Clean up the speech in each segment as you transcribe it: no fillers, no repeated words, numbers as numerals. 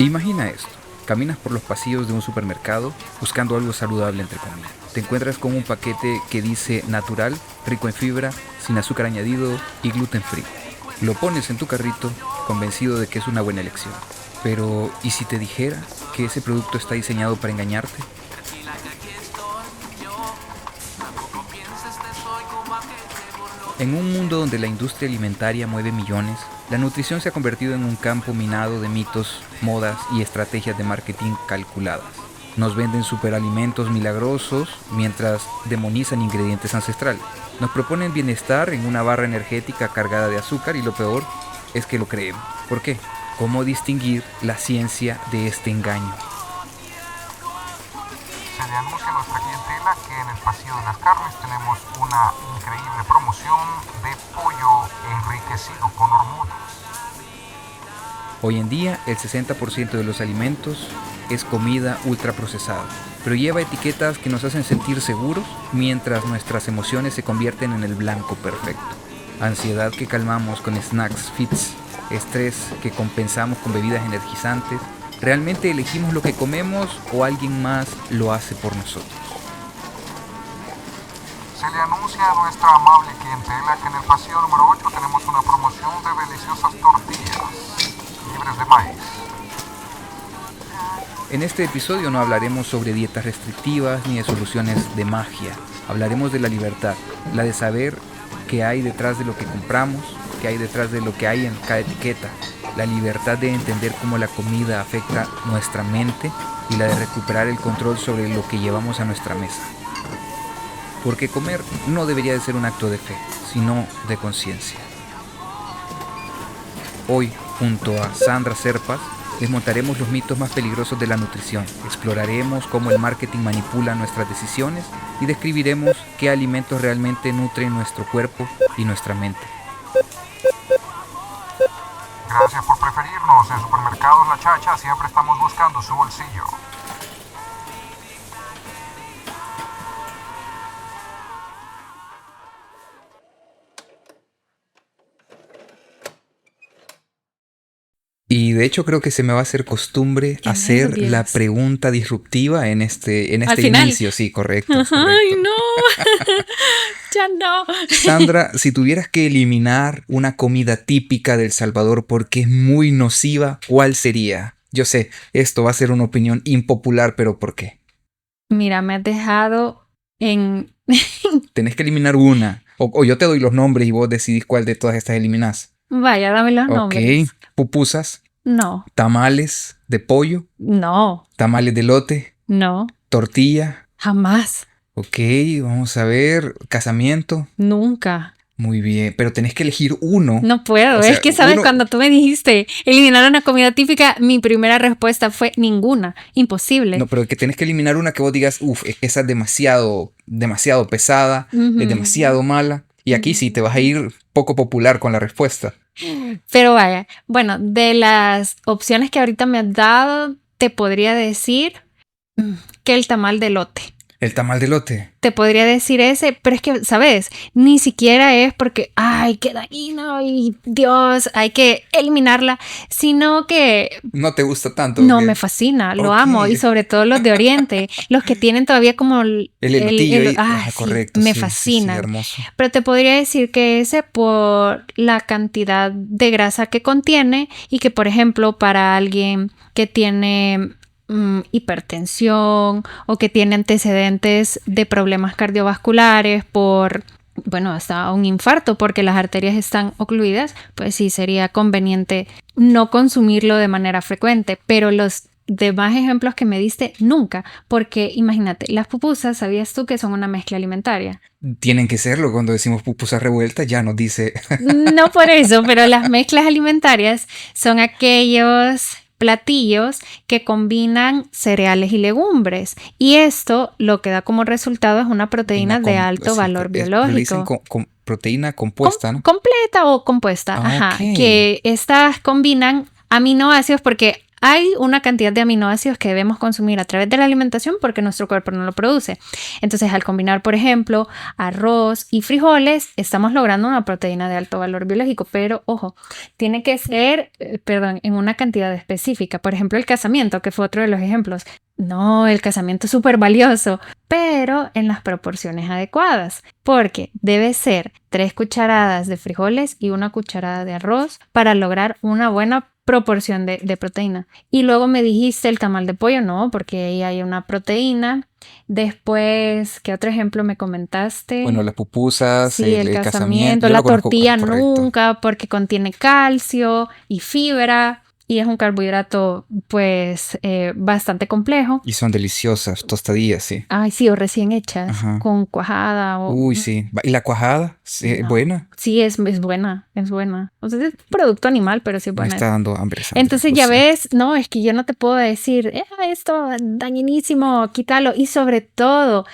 Imagina esto. Caminas por los pasillos de un supermercado buscando algo saludable entre comillas. Te encuentras con un paquete que dice natural, rico en fibra, sin azúcar añadido y gluten free. Lo pones en tu carrito convencido de que es una buena elección. Pero, ¿y si te dijera que ese producto está diseñado para engañarte? En un mundo donde la industria alimentaria mueve millones, la nutrición se ha convertido en un campo minado de mitos, modas y estrategias de marketing calculadas. Nos venden superalimentos milagrosos mientras demonizan ingredientes ancestrales. Nos proponen bienestar en una barra energética cargada de azúcar y lo peor es que lo creemos. ¿Por qué? ¿Cómo distinguir la ciencia de este engaño? Se le anuncia a nuestra clientela que en el pasillo de las carnes tenemos una increíble promoción de pollo enriquecido con hormonas. Hoy en día, el 60% de los alimentos es comida ultraprocesada, pero lleva etiquetas que nos hacen sentir seguros mientras nuestras emociones se convierten en el blanco perfecto. Ansiedad que calmamos con snacks fits, estrés que compensamos con bebidas energizantes. ¿Realmente elegimos lo que comemos o alguien más lo hace por nosotros? Se le anuncia a nuestra amable clientela que en el pasillo número 8 tenemos una promoción de deliciosas tortillas libres de maíz. En este episodio no hablaremos sobre dietas restrictivas ni de soluciones de magia. Hablaremos de la libertad, la de saber qué hay detrás de lo que compramos, qué hay detrás de lo que hay en cada etiqueta, la libertad de entender cómo la comida afecta nuestra mente y la de recuperar el control sobre lo que llevamos a nuestra mesa. Porque comer no debería de ser un acto de fe, sino de conciencia. Hoy, junto a Sandra Serpas, desmontaremos los mitos más peligrosos de la nutrición, exploraremos cómo el marketing manipula nuestras decisiones y describiremos qué alimentos realmente nutren nuestro cuerpo y nuestra mente. Gracias por preferirnos. En Supermercados La Chacha siempre estamos buscando su bolsillo. Y de hecho creo que se me va a hacer costumbre hacer la pregunta disruptiva en este inicio. Sí, correcto. Ay, no. Ya no. Sandra, si tuvieras que eliminar una comida típica de El Salvador porque es muy nociva, ¿cuál sería? Yo sé, esto va a ser una opinión impopular, pero ¿por qué? Mira, me has dejado en... Tenés que eliminar una. O yo te doy los nombres y vos decidís cuál de todas estas eliminás. Vaya, dame los nombres. Ok. Pupusas. No. Tamales de pollo. No. Tamales de elote. No. Tortilla. Jamás. Ok, vamos a ver. Casamiento. Nunca. Muy bien, pero tenés que elegir uno. No puedo. O sea, es que, ¿sabes? Cuando tú me dijiste eliminar una comida típica, mi primera respuesta fue ninguna. Imposible. No, pero que tenés que eliminar una que vos digas, es que esa es demasiado pesada, es demasiado mala. Y aquí sí, te vas a ir poco popular con la respuesta. Pero vaya, bueno, de las opciones que ahorita me has dado, te podría decir que el tamal de elote. ¿El tamal de elote? Te podría decir ese, pero es que, ¿sabes? Ni siquiera es porque, ay, qué dañino y Dios, hay que eliminarla, sino que... ¿No te gusta tanto? No, me fascina, lo amo, y sobre todo los de Oriente, los que tienen todavía como el elotillo. Sí, correcto. Me fascina. Sí, hermoso. Pero te podría decir que ese por la cantidad de grasa que contiene y que, por ejemplo, para alguien que tiene... hipertensión o que tiene antecedentes de problemas cardiovasculares por, bueno, hasta un infarto porque las arterias están ocluidas, pues sí sería conveniente no consumirlo de manera frecuente, pero los demás ejemplos que me diste, nunca, porque imagínate, las pupusas, ¿sabías tú que son una mezcla alimentaria? Tienen que serlo, cuando decimos pupusas revueltas ya nos dice... No por eso, pero las mezclas alimentarias son aquellos platillos que combinan cereales y legumbres y esto lo que da como resultado es una proteína de alto valor biológico. Le dicen proteína compuesta, ¿no? Completa o compuesta, ajá, Okay. que estas combinan aminoácidos porque hay una cantidad de aminoácidos que debemos consumir a través de la alimentación porque nuestro cuerpo no lo produce. Entonces, al combinar, por ejemplo, arroz y frijoles, estamos logrando una proteína de alto valor biológico, pero ojo, tiene que ser, en una cantidad específica. Por ejemplo, el casamiento, que fue otro de los ejemplos. No, el casamiento es súper valioso, pero en las proporciones adecuadas, porque debe ser 3 cucharadas de frijoles y 1 cucharada de arroz para lograr una buena proporción de proteína. Y luego me dijiste el tamal de pollo, no, porque ahí hay una proteína. Después, ¿qué otro ejemplo me comentaste? Bueno, las pupusas, Sí, el casamiento, yo la lo conozco, tortilla correcto. nunca, porque contiene calcio y fibra. Y es un carbohidrato, pues, bastante complejo. Y son deliciosas, tostadillas, sí. Ay, sí, o recién hechas, Ajá. con cuajada o... Uy, sí. ¿Y la cuajada? Sí, No. buena. Sí, es buena, es buena. O sea, es producto animal, pero sí es Me buena. está dando hambre, Sandra, Entonces lo ya sé. ves, no, es que yo no te puedo decir, esto dañinísimo, quítalo. Y sobre todo,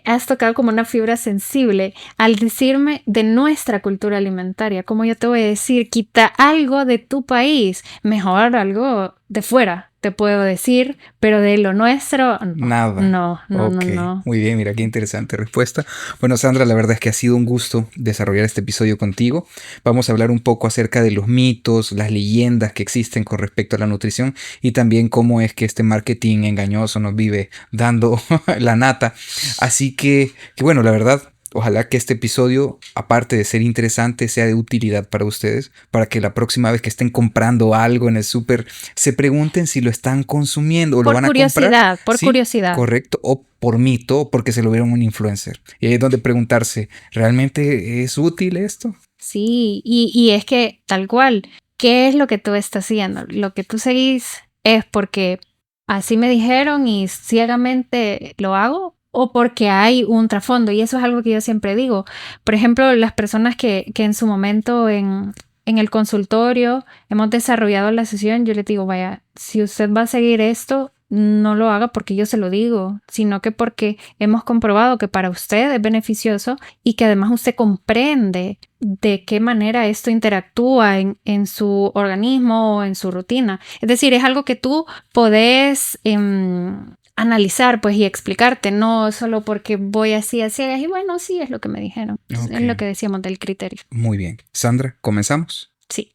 has tocado como una fibra sensible al decirme de nuestra cultura alimentaria. Como yo te voy a decir, quita algo de tu país, mejor algo de fuera, te puedo decir, pero de lo nuestro, no. Nada. No. Muy bien, mira qué interesante respuesta. Bueno, Sandra, la verdad es que ha sido un gusto desarrollar este episodio contigo. Vamos a hablar un poco acerca de los mitos, las leyendas que existen con respecto a la nutrición y también cómo es que este marketing engañoso nos vive dando la nata. Así que bueno, la verdad, ojalá que este episodio, aparte de ser interesante, sea de utilidad para ustedes, para que la próxima vez que estén comprando algo en el súper, se pregunten si lo están consumiendo o lo van a comprar. Por ¿Sí? curiosidad. Correcto, o por mito, o porque se lo vieron un influencer. Y ahí es donde preguntarse, ¿realmente es útil esto? Sí, y es que tal cual, ¿qué es lo que tú estás haciendo? Lo que tú seguís es porque así me dijeron y ciegamente lo hago o porque hay un trasfondo. Y eso es algo que yo siempre digo. Por ejemplo, las personas que en su momento en el consultorio hemos desarrollado la sesión, yo les digo, vaya, si usted va a seguir esto, no lo haga porque yo se lo digo, sino que porque hemos comprobado que para usted es beneficioso y que además usted comprende de qué manera esto interactúa en su organismo o en su rutina. Es decir, es algo que tú podés analizar pues y explicarte, no solo porque voy así, y bueno, sí, es lo que me dijeron. Ok. Es lo que decíamos del criterio. Muy bien. Sandra, ¿comenzamos? Sí.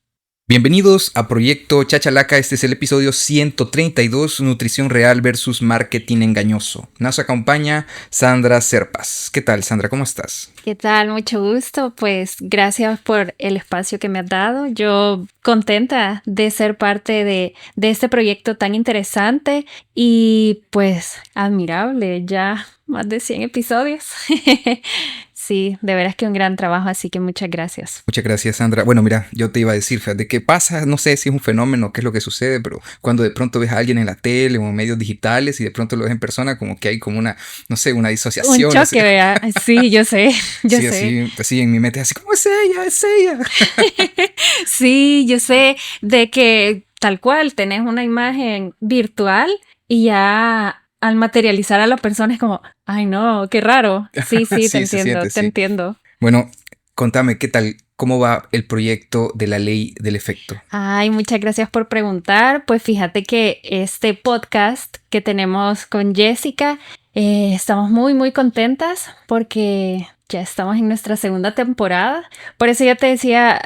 Bienvenidos a Proyecto Chachalaca. Este es el episodio 132, Nutrición Real versus Marketing Engañoso. Nos acompaña Sandra Serpas. ¿Qué tal, Sandra? ¿Cómo estás? ¿Qué tal? Mucho gusto. Pues gracias por el espacio que me has dado. Yo contenta de ser parte de este proyecto tan interesante y pues admirable. Ya más de 100 episodios. Sí, de veras que un gran trabajo, así que muchas gracias. Muchas gracias, Sandra. Bueno, mira, yo te iba a decir, fíjate, ¿qué pasa? No sé si es un fenómeno, qué es lo que sucede, pero cuando de pronto ves a alguien en la tele o en medios digitales y de pronto lo ves en persona, como que hay como una, no sé, una disociación. Un choque, así. vea. Sí, yo sé, yo sí, sé. Así en mi mente, así como es ella, es ella. Sí, yo sé de que tal cual tenés una imagen virtual y ya al materializar a la persona es como, ay no, qué raro. Sí, Sí, te se entiendo, siente, te sí. entiendo. Bueno, contame, ¿qué tal? ¿Cómo va el proyecto de la ley del efecto? Ay, muchas gracias por preguntar. Pues fíjate que este podcast que tenemos con Jessica, estamos muy contentas porque ya estamos en nuestra segunda temporada. Por eso yo te decía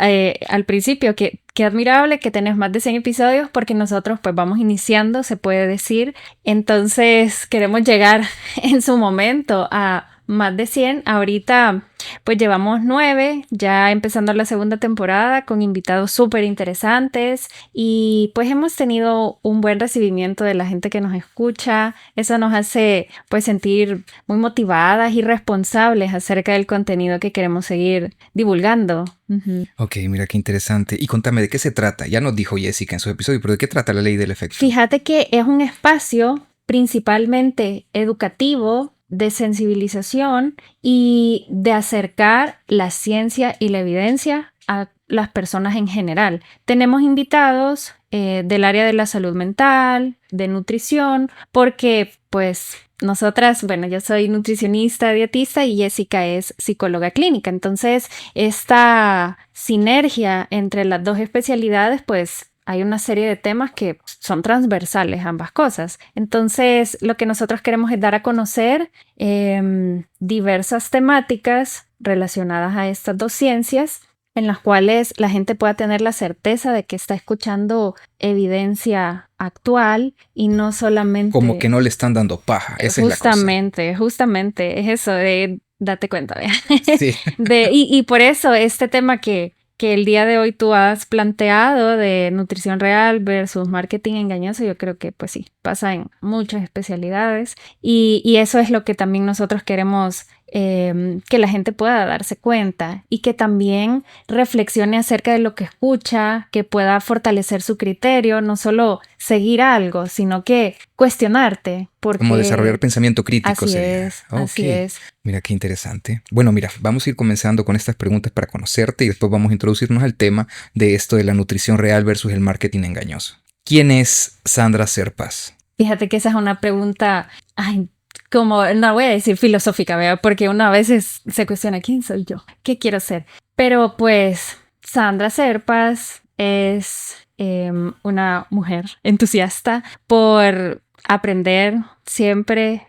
al principio que qué admirable que tenés más de 100 episodios porque nosotros pues vamos iniciando, se puede decir. Entonces queremos llegar en su momento a más de 100. Ahorita pues llevamos 9, ya empezando la segunda temporada con invitados súper interesantes y pues hemos tenido un buen recibimiento de la gente que nos escucha. Eso nos hace pues sentir muy motivadas y responsables acerca del contenido que queremos seguir divulgando. Uh-huh. Ok, mira qué interesante. Y contame, ¿de qué se trata? Ya nos dijo Jessica en su episodio, pero ¿de qué trata la ley del efecto? Fíjate que es un espacio principalmente educativo, de sensibilización y de acercar la ciencia y la evidencia a las personas en general. Tenemos invitados del área de la salud mental, de nutrición, porque pues nosotras, bueno, yo soy nutricionista, dietista y Jessica es psicóloga clínica. Entonces, esta sinergia entre las dos especialidades pues hay una serie de temas que son transversales ambas cosas. Entonces, lo que nosotros queremos es dar a conocer diversas temáticas relacionadas a estas dos ciencias, en las cuales la gente pueda tener la certeza de que está escuchando evidencia actual y no solamente... Como que no le están dando paja, esa es la cosa. Justamente, es eso de date cuenta, ¿vea? Sí. Y por eso este tema que el día de hoy tú has planteado de nutrición real versus marketing engañoso, yo creo que pues sí, pasa en muchas especialidades y eso es lo que también nosotros queremos que la gente pueda darse cuenta y que también reflexione acerca de lo que escucha, que pueda fortalecer su criterio, no solo seguir algo, sino que cuestionarte. Como desarrollar pensamiento crítico. Así es. Mira qué interesante. Bueno, mira, vamos a ir comenzando con estas preguntas para conocerte y después vamos a introducirnos al tema de esto de la nutrición real versus el marketing engañoso. ¿Quién es Sandra Serpas? Fíjate que esa es una pregunta, como no voy a decir filosófica, ¿verdad? Porque uno a veces se cuestiona quién soy yo, qué quiero ser. Pero pues Sandra Serpas es una mujer entusiasta por aprender siempre,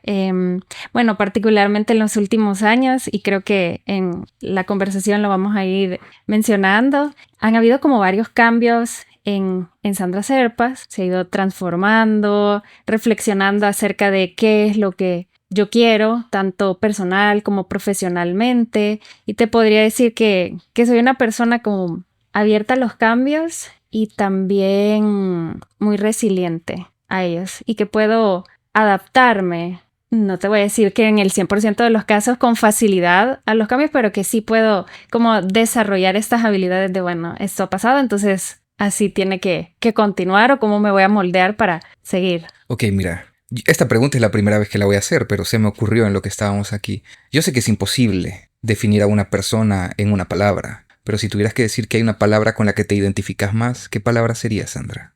bueno, particularmente en los últimos años, y creo que en la conversación lo vamos a ir mencionando, han habido como varios cambios en Sandra Serpas, se ha ido transformando, reflexionando acerca de qué es lo que yo quiero, tanto personal como profesionalmente, y te podría decir que soy una persona como abierta a los cambios y también muy resiliente a ellos y que puedo adaptarme. No te voy a decir que en el 100% de los casos con facilidad a los cambios, pero que sí puedo como desarrollar estas habilidades de, bueno, esto ha pasado, entonces así tiene que continuar o cómo me voy a moldear para seguir. Ok, mira, esta pregunta es la primera vez que la voy a hacer, pero se me ocurrió en lo que estábamos aquí. Yo sé que es imposible definir a una persona en una palabra, pero si tuvieras que decir que hay una palabra con la que te identificas más, ¿qué palabra sería, Sandra?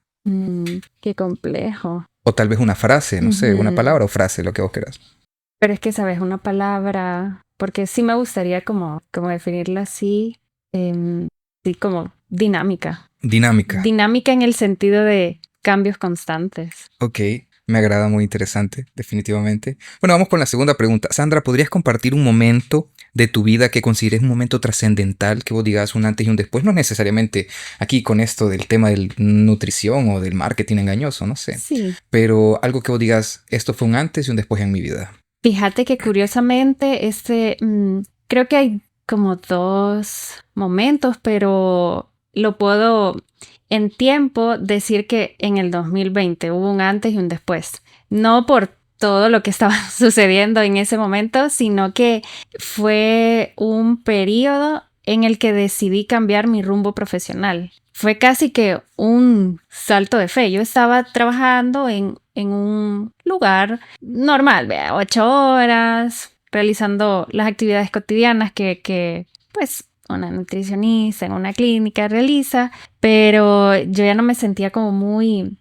Qué complejo. O tal vez una frase, no sé, una palabra o frase, lo que vos quieras. Pero es que, ¿sabes? Una palabra, porque sí me gustaría como definirla así, sí, como dinámica. Dinámica. Dinámica en el sentido de cambios constantes. Ok, me agrada, muy interesante, definitivamente. Bueno, vamos con la segunda pregunta. Sandra, ¿podrías compartir un momento de tu vida que consideres un momento trascendental, que vos digas un antes y un después? No necesariamente aquí con esto del tema de nutrición o del marketing engañoso, no sé. Sí. Pero algo que vos digas, esto fue un antes y un después en mi vida. Fíjate que curiosamente, creo que hay como dos momentos, pero lo puedo en tiempo decir que en el 2020 hubo un antes y un después. No por todo lo que estaba sucediendo en ese momento, sino que fue un periodo en el que decidí cambiar mi rumbo profesional. Fue casi que un salto de fe. Yo estaba trabajando en un lugar normal, 8 horas, realizando las actividades cotidianas que pues una nutricionista en una clínica realiza, pero yo ya no me sentía como muy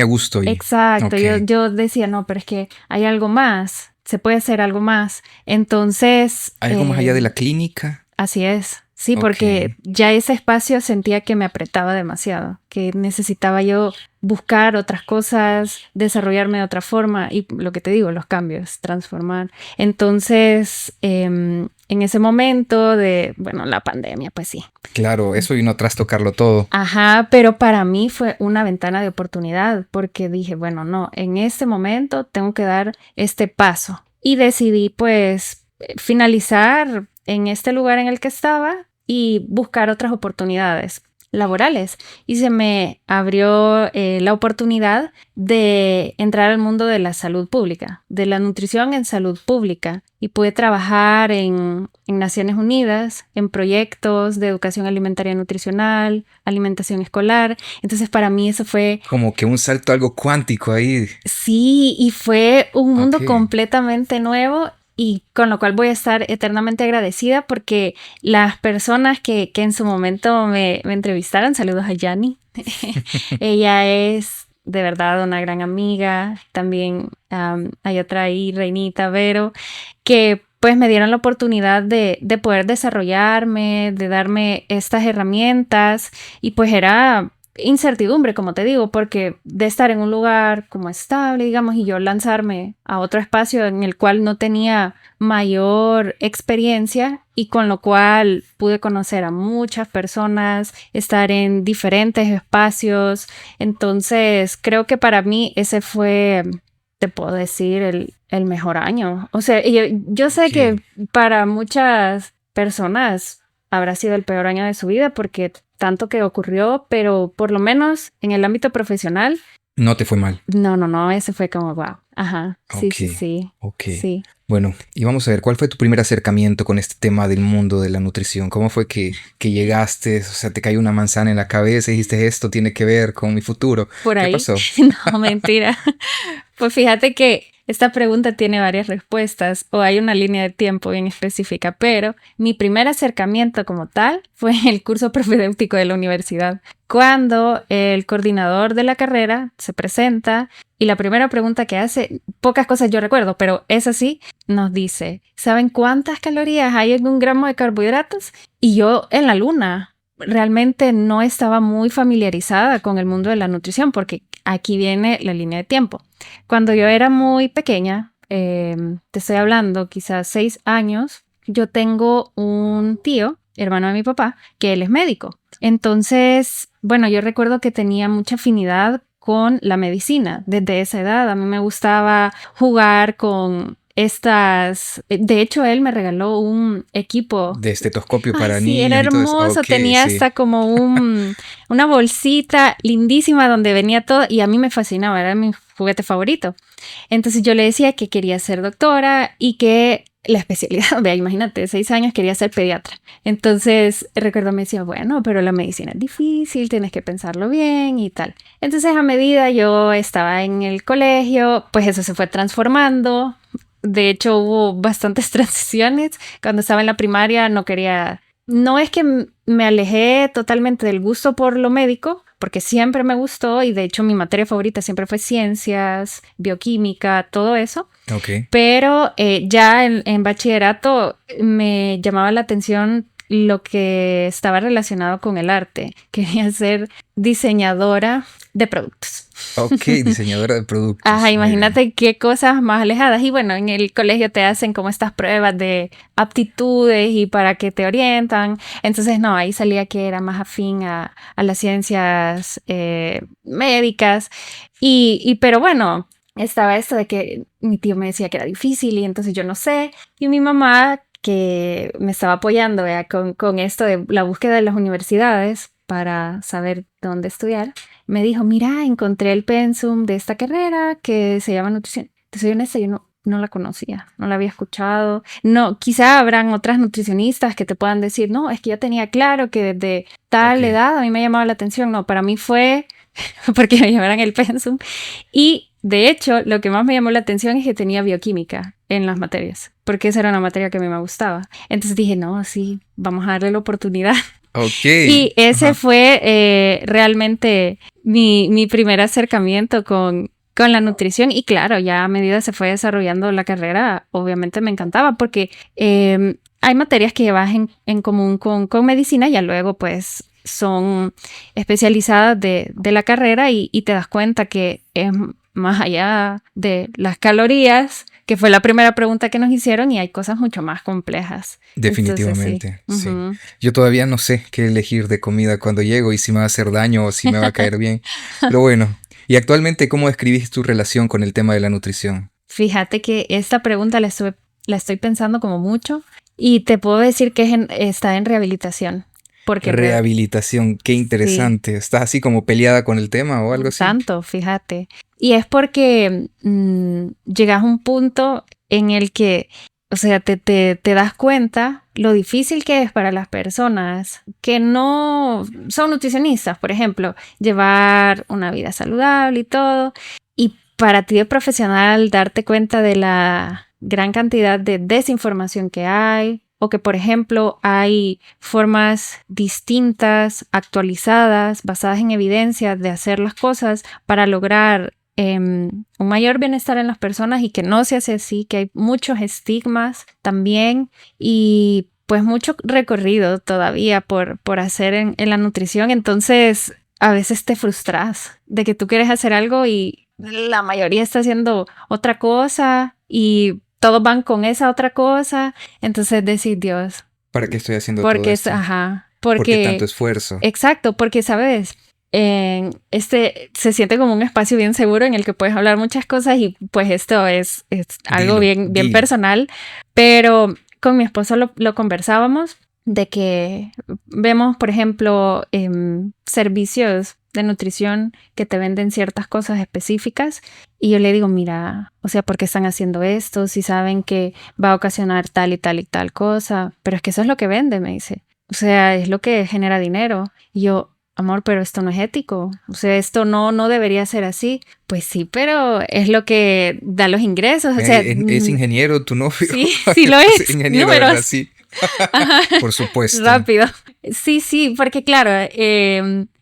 a gusto. Exacto, Okay. Yo decía, no, pero es que hay algo más, se puede hacer algo más. Entonces... ¿Algo más allá de la clínica? Así es. Sí, porque ya ese espacio sentía que me apretaba demasiado, que necesitaba yo buscar otras cosas, desarrollarme de otra forma y lo que te digo, los cambios, transformar. Entonces, en ese momento de, bueno, la pandemia, pues sí. Claro, eso vino a trastocarlo todo. Ajá, pero para mí fue una ventana de oportunidad porque dije, bueno, no, en este momento tengo que dar este paso y decidí pues finalizar en este lugar en el que estaba y buscar otras oportunidades laborales. Y se me abrió la oportunidad de entrar al mundo de la salud pública, de la nutrición en salud pública. Y pude trabajar en Naciones Unidas, en proyectos de educación alimentaria y nutricional, alimentación escolar. Entonces para mí eso fue... como que un salto algo cuántico ahí. Sí, y fue un mundo completamente nuevo. Y con lo cual voy a estar eternamente agradecida porque las personas que en su momento me entrevistaron, saludos a Yani, ella es de verdad una gran amiga. También hay otra ahí, Reinita Vero, que pues me dieron la oportunidad de poder desarrollarme, de darme estas herramientas y pues era incertidumbre, como te digo, porque de estar en un lugar como estable, digamos, y yo lanzarme a otro espacio en el cual no tenía mayor experiencia y con lo cual pude conocer a muchas personas, estar en diferentes espacios. Entonces, creo que para mí ese fue, te puedo decir, el mejor año. O sea, yo sé que para muchas personas habrá sido el peor año de su vida porque tanto que ocurrió, pero por lo menos en el ámbito profesional. No te fue mal. No, ese fue como wow. Ajá, sí, Ok. sí. Bueno, y vamos a ver, ¿cuál fue tu primer acercamiento con este tema del mundo de la nutrición? ¿Cómo fue que llegaste? O sea, te cayó una manzana en la cabeza y dijiste, esto tiene que ver con mi futuro. Por ahí. ¿Qué pasó? No, mentira. Pues fíjate que esta pregunta tiene varias respuestas o hay una línea de tiempo bien específica, pero mi primer acercamiento como tal fue en el curso propedéutico de la universidad, cuando el coordinador de la carrera se presenta y la primera pregunta que hace, pocas cosas yo recuerdo, pero esa sí, nos dice, ¿saben cuántas calorías hay en un gramo de carbohidratos? Y yo en la luna realmente no estaba muy familiarizada con el mundo de la nutrición porque aquí viene la línea de tiempo. Cuando yo era muy pequeña, te estoy hablando quizás 6 años, yo tengo un tío, hermano de mi papá, que él es médico. Entonces, bueno, yo recuerdo que tenía mucha afinidad con la medicina desde esa edad. A mí me gustaba jugar con estas. De hecho, él me regaló un equipo de estetoscopio para sí, era niños y todo eso. hermoso. Okay, tenía sí. hasta como una bolsita lindísima donde venía todo y a mí me fascinaba, era mi juguete favorito. Entonces yo le decía que quería ser doctora y que la especialidad, vea, imagínate, 6 años quería ser pediatra. Entonces recuerdo me decía, bueno, pero la medicina es difícil, tienes que pensarlo bien y tal. Entonces a medida yo estaba en el colegio, pues eso se fue transformando. De hecho, hubo bastantes transiciones. Cuando estaba en la primaria no es que me alejé totalmente del gusto por lo médico, porque siempre me gustó y de hecho mi materia favorita siempre fue ciencias, bioquímica, todo eso. Okay. Pero ya en bachillerato me llamaba la atención lo que estaba relacionado con el arte. Quería ser diseñadora de productos. Ok, diseñadora de productos. Ajá, imagínate qué cosas más alejadas. Y bueno, en el colegio te hacen como estas pruebas de aptitudes y para qué te orientan. Entonces, no, ahí salía que era más afín a las ciencias médicas. Pero bueno, estaba esto de que mi tío me decía que era difícil y entonces yo no sé. Y mi mamá, que me estaba apoyando con esto de la búsqueda de las universidades para saber dónde estudiar, me dijo, mira, encontré el pensum de esta carrera que se llama nutrición. Te soy honesta, yo no la conocía, no la había escuchado. No, quizá habrán otras nutricionistas que te puedan decir, no, es que yo tenía claro que desde tal edad a mí me llamaba la atención. No, para mí fue porque me llamaran el pensum. Y de hecho, lo que más me llamó la atención es que tenía bioquímica en las materias, porque esa era una materia que a mí me gustaba. Entonces dije, no, sí, vamos a darle la oportunidad. Okay. Y ese fue realmente mi primer acercamiento con la nutrición. Y claro, ya a medida se fue desarrollando la carrera, obviamente me encantaba porque hay materias que llevas en común con medicina, ya luego pues son especializadas de la carrera y te das cuenta que es más allá de las calorías, que fue la primera pregunta que nos hicieron, y hay cosas mucho más complejas. Definitivamente, Entonces, sí. sí. Yo todavía no sé qué elegir de comida cuando llego y si me va a hacer daño o si me va a caer bien. Pero bueno, y actualmente, ¿cómo describís tu relación con el tema de la nutrición? Fíjate que esta pregunta la estoy pensando como mucho y te puedo decir que está en rehabilitación. Porque rehabilitación, qué interesante. Sí. ¿Estás así como peleada con el tema o algo así? Tanto, fíjate. Y es porque llegas a un punto en el que, o sea, te das cuenta lo difícil que es para las personas que no son nutricionistas, por ejemplo, llevar una vida saludable y todo. Y para ti de profesional darte cuenta de la gran cantidad de desinformación que hay, o que, por ejemplo, hay formas distintas, actualizadas, basadas en evidencia de hacer las cosas para lograr un mayor bienestar en las personas y que no se hace así, que hay muchos estigmas también y pues mucho recorrido todavía por hacer en la nutrición. Entonces, a veces te frustras de que tú quieres hacer algo y la mayoría está haciendo otra cosa y todos van con esa otra cosa. Entonces decís, Dios, ¿para qué estoy haciendo porque todo esto? ¿Por qué tanto esfuerzo? Exacto, porque sabes, se siente como un espacio bien seguro en el que puedes hablar muchas cosas y pues esto es algo bien personal, pero con mi esposo lo conversábamos de que vemos, por ejemplo, servicios de nutrición que te venden ciertas cosas específicas y yo le digo, mira, o sea, ¿por qué están haciendo esto? Si saben que va a ocasionar tal y tal y tal cosa, pero es que eso es lo que vende, me dice. O sea, es lo que genera dinero. Y yo, amor, pero esto no es ético. O sea, esto no debería ser así. Pues sí, pero es lo que da los ingresos. O sea, es ingeniero tu novio. Sí lo es. Ingeniero, Números. ¿verdad? Sí. Por supuesto. Rápido. Sí, porque claro,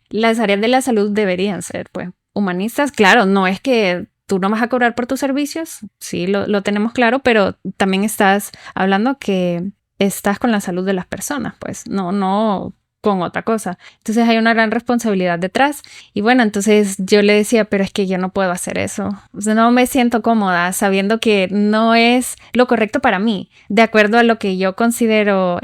las áreas de la salud deberían ser, pues, humanistas. Claro, no es que tú no vas a cobrar por tus servicios. Sí, lo tenemos claro, pero también estás hablando que estás con la salud de las personas, pues, no con otra cosa. Entonces hay una gran responsabilidad detrás. Y bueno, entonces yo le decía, pero es que yo no puedo hacer eso. O sea, no me siento cómoda sabiendo que no es lo correcto para mí, de acuerdo a lo que yo considero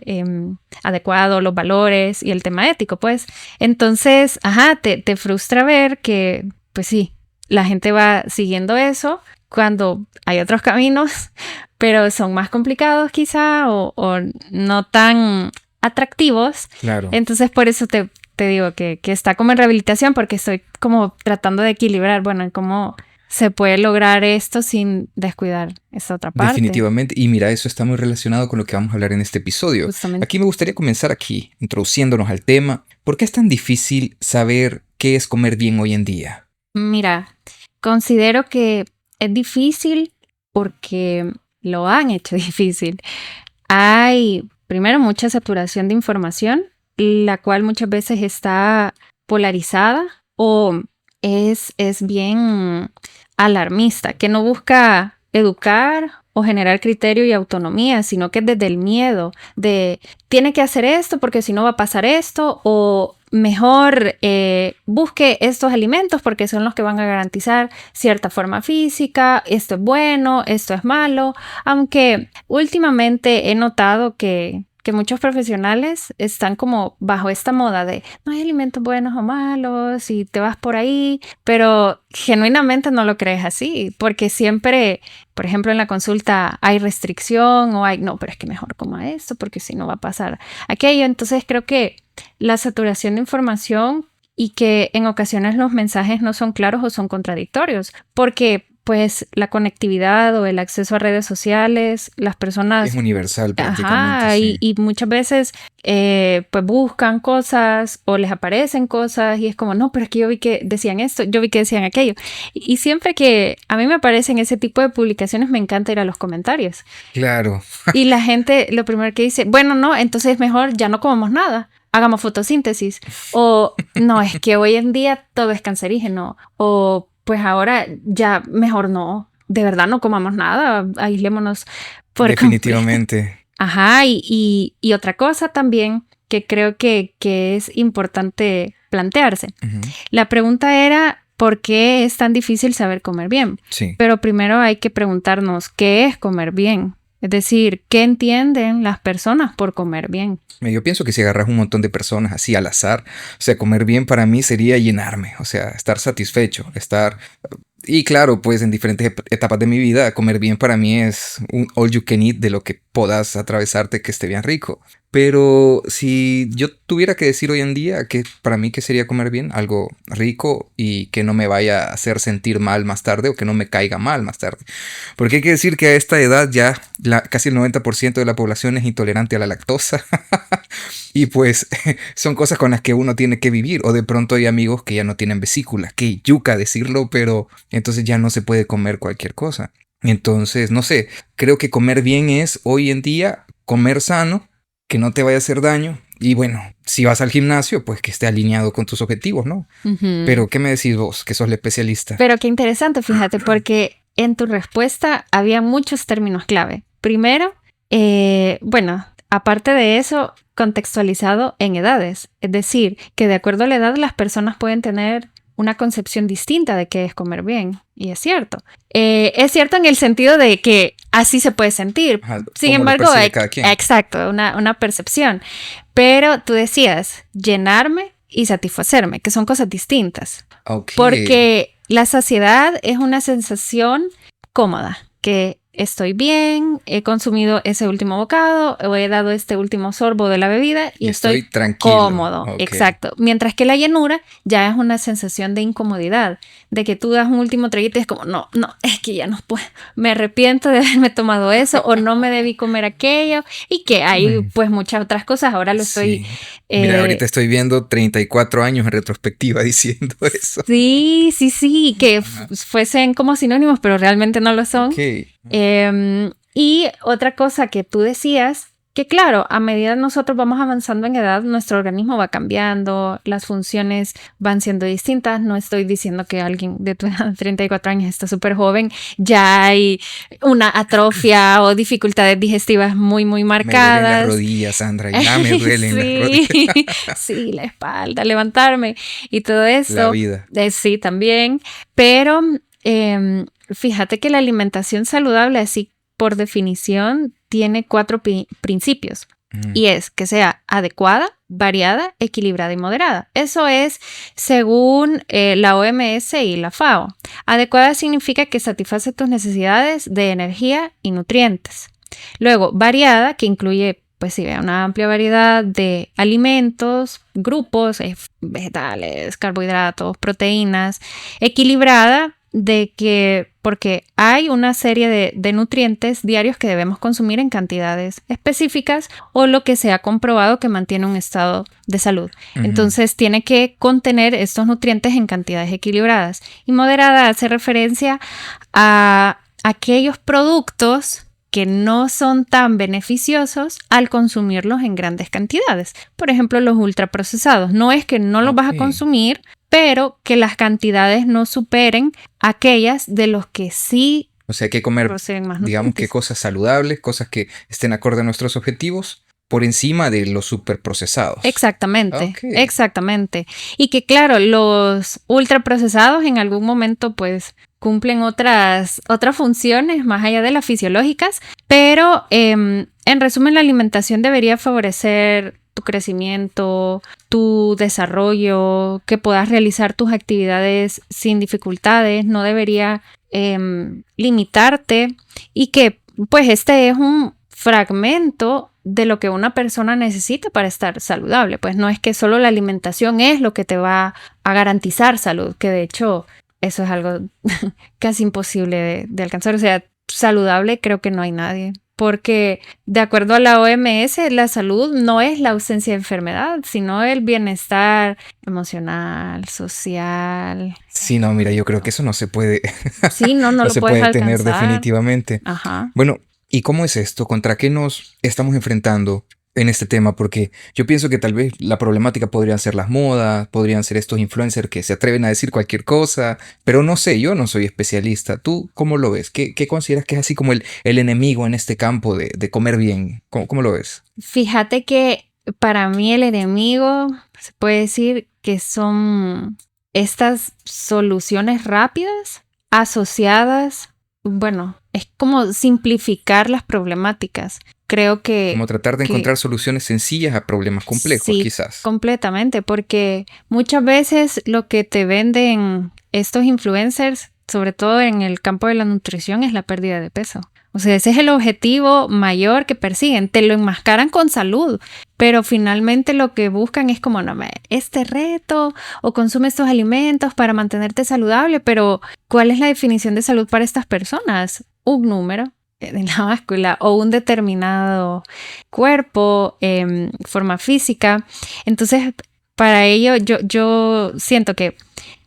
adecuado, los valores y el tema ético, pues. Entonces, te frustra ver que, pues sí, la gente va siguiendo eso cuando hay otros caminos, pero son más complicados quizá o no tan atractivos. Claro. Entonces por eso te digo que está como en rehabilitación, porque estoy como tratando de equilibrar, bueno, cómo se puede lograr esto sin descuidar esa otra parte. Definitivamente. Y mira, eso está muy relacionado con lo que vamos a hablar en este episodio. Justamente. Aquí me gustaría comenzar introduciéndonos al tema. ¿Por qué es tan difícil saber qué es comer bien hoy en día? Mira, considero que es difícil porque lo han hecho difícil. Hay, primero, mucha saturación de información, la cual muchas veces está polarizada o es bien alarmista, que no busca educar o generar criterio y autonomía, sino que desde el miedo de tiene que hacer esto porque si no va a pasar esto, o mejor busque estos alimentos porque son los que van a garantizar cierta forma física, esto es bueno, esto es malo, aunque últimamente he notado que muchos profesionales están como bajo esta moda de no hay alimentos buenos o malos y te vas por ahí, pero genuinamente no lo crees así, porque siempre, por ejemplo, en la consulta hay restricción o no, pero es que mejor coma esto porque si no va a pasar aquello. Entonces creo que la saturación de información y que en ocasiones los mensajes no son claros o son contradictorios, porque pues la conectividad o el acceso a redes sociales, las personas... Es universal prácticamente. Sí. y muchas veces pues buscan cosas o les aparecen cosas y es como, no, pero es que yo vi que decían esto, yo vi que decían aquello. Y siempre que a mí me aparecen ese tipo de publicaciones me encanta ir a los comentarios. Claro. Y la gente lo primero que dice, bueno, no, entonces mejor ya no comamos nada. Hagamos fotosíntesis. O no, es que hoy en día todo es cancerígeno. O pues ahora ya mejor no, de verdad no comamos nada, aislémonos por definitivamente. Y otra cosa también que creo que es importante plantearse. Uh-huh. La pregunta era, ¿por qué es tan difícil saber comer bien? Sí. Pero primero hay que preguntarnos, ¿qué es comer bien? Es decir, ¿qué entienden las personas por comer bien? Yo pienso que si agarras un montón de personas así al azar, o sea, comer bien para mí sería llenarme, o sea, estar satisfecho, estar... Y claro, pues en diferentes etapas de mi vida, comer bien para mí es un all you can eat de lo que puedas atravesarte que esté bien rico. Pero si yo tuviera que decir hoy en día que para mí qué sería comer bien, algo rico y que no me vaya a hacer sentir mal más tarde o que no me caiga mal más tarde. Porque hay que decir que a esta edad ya casi el 90% de la población es intolerante a la lactosa. Y pues son cosas con las que uno tiene que vivir. O de pronto hay amigos que ya no tienen vesícula. Qué yuca decirlo, pero entonces ya no se puede comer cualquier cosa. Entonces, no sé, creo que comer bien es hoy en día comer sano, que no te vaya a hacer daño. Y bueno, si vas al gimnasio, pues que esté alineado con tus objetivos, ¿no? Uh-huh. Pero, ¿qué me decís vos, que sos la especialista? Pero qué interesante, fíjate, porque en tu respuesta había muchos términos clave. Primero, bueno, aparte de eso, contextualizado en edades. Es decir, que de acuerdo a la edad las personas pueden tener una concepción distinta de qué es comer bien. Y es cierto. Es cierto en el sentido de que así se puede sentir. Ajá, Sin cómo lo embargo, percibe cada quien. exacto, una percepción. Pero tú decías llenarme y satisfacerme, que son cosas distintas. Ok. Porque la saciedad es una sensación cómoda, que estoy bien, he consumido ese último bocado, o he dado este último sorbo de la bebida y estoy tranquilo. cómodo. Ok. Exacto. Mientras que la llenura ya es una sensación de incomodidad, de que tú das un último traguito y es como, no, es que ya no puedo, me arrepiento de haberme tomado eso o no me debí comer aquello, y que hay pues muchas otras cosas. Ahora lo estoy... Sí. Mira, ahorita estoy viendo 34 años en retrospectiva diciendo eso. Sí, que fuesen como sinónimos, pero realmente no lo son. Ok. Y otra cosa que tú decías, que claro, a medida que nosotros vamos avanzando en edad, nuestro organismo va cambiando, las funciones van siendo distintas. No estoy diciendo que alguien de tu edad, 34 años, está súper joven, ya hay una atrofia o dificultades digestivas muy, muy marcadas. Me duelen las rodillas, Sandra, ya me duelen las rodillas. Sí, la espalda, levantarme y todo eso. La vida. Sí, también, pero fíjate que la alimentación saludable, así por definición, tiene 4 principios. Y es que sea adecuada, variada, equilibrada y moderada. Eso es según la OMS y la FAO. Adecuada significa que satisface tus necesidades de energía y nutrientes. Luego, variada, que incluye pues sí, una amplia variedad de alimentos, grupos, vegetales, carbohidratos, proteínas. Equilibrada, porque hay una serie de nutrientes diarios que debemos consumir en cantidades específicas, o lo que se ha comprobado que mantiene un estado de salud. Entonces tiene que contener estos nutrientes en cantidades equilibradas. Y moderada hace referencia a aquellos productos que no son tan beneficiosos al consumirlos en grandes cantidades. Por ejemplo, los ultraprocesados. No es que no los vas a consumir, pero que las cantidades no superen aquellas de los que sí. O sea, hay que comer, digamos, que cosas saludables, cosas que estén acorde a nuestros objetivos, por encima de los superprocesados. Exactamente, exactamente. Y que claro, los ultraprocesados en algún momento pues cumplen otras funciones más allá de las fisiológicas, pero en resumen, la alimentación debería favorecer tu crecimiento, tu desarrollo, que puedas realizar tus actividades sin dificultades, no debería limitarte, y que pues este es un fragmento de lo que una persona necesita para estar saludable. Pues no es que solo la alimentación es lo que te va a garantizar salud, que de hecho eso es algo casi imposible de alcanzar. O sea, saludable creo que no hay nadie. Porque de acuerdo a la OMS, la salud no es la ausencia de enfermedad, sino el bienestar emocional, social. Sí, no, mira, yo creo que eso no se puede. Sí, no no lo se puedes puede alcanzar. tener definitivamente. Ajá. Bueno, ¿y cómo es esto? ¿Contra qué nos estamos enfrentando en este tema? Porque yo pienso que tal vez la problemática podrían ser las modas, podrían ser estos influencers que se atreven a decir cualquier cosa, pero no sé, yo no soy especialista. ¿Tú cómo lo ves? ¿Qué consideras que es así como el enemigo en este campo de comer bien? ¿Cómo lo ves? Fíjate que para mí el enemigo se puede decir que son estas soluciones rápidas asociadas, bueno, es como simplificar las problemáticas. Creo que... Como tratar de encontrar soluciones sencillas a problemas complejos, sí, quizás. Completamente, porque muchas veces lo que te venden estos influencers, sobre todo en el campo de la nutrición, es la pérdida de peso. O sea, ese es el objetivo mayor que persiguen. Te lo enmascaran con salud, pero finalmente lo que buscan es como, no, este reto o consume estos alimentos para mantenerte saludable, pero ¿cuál es la definición de salud para estas personas? Un número en la báscula o un determinado cuerpo, forma física. Entonces, para ello yo siento que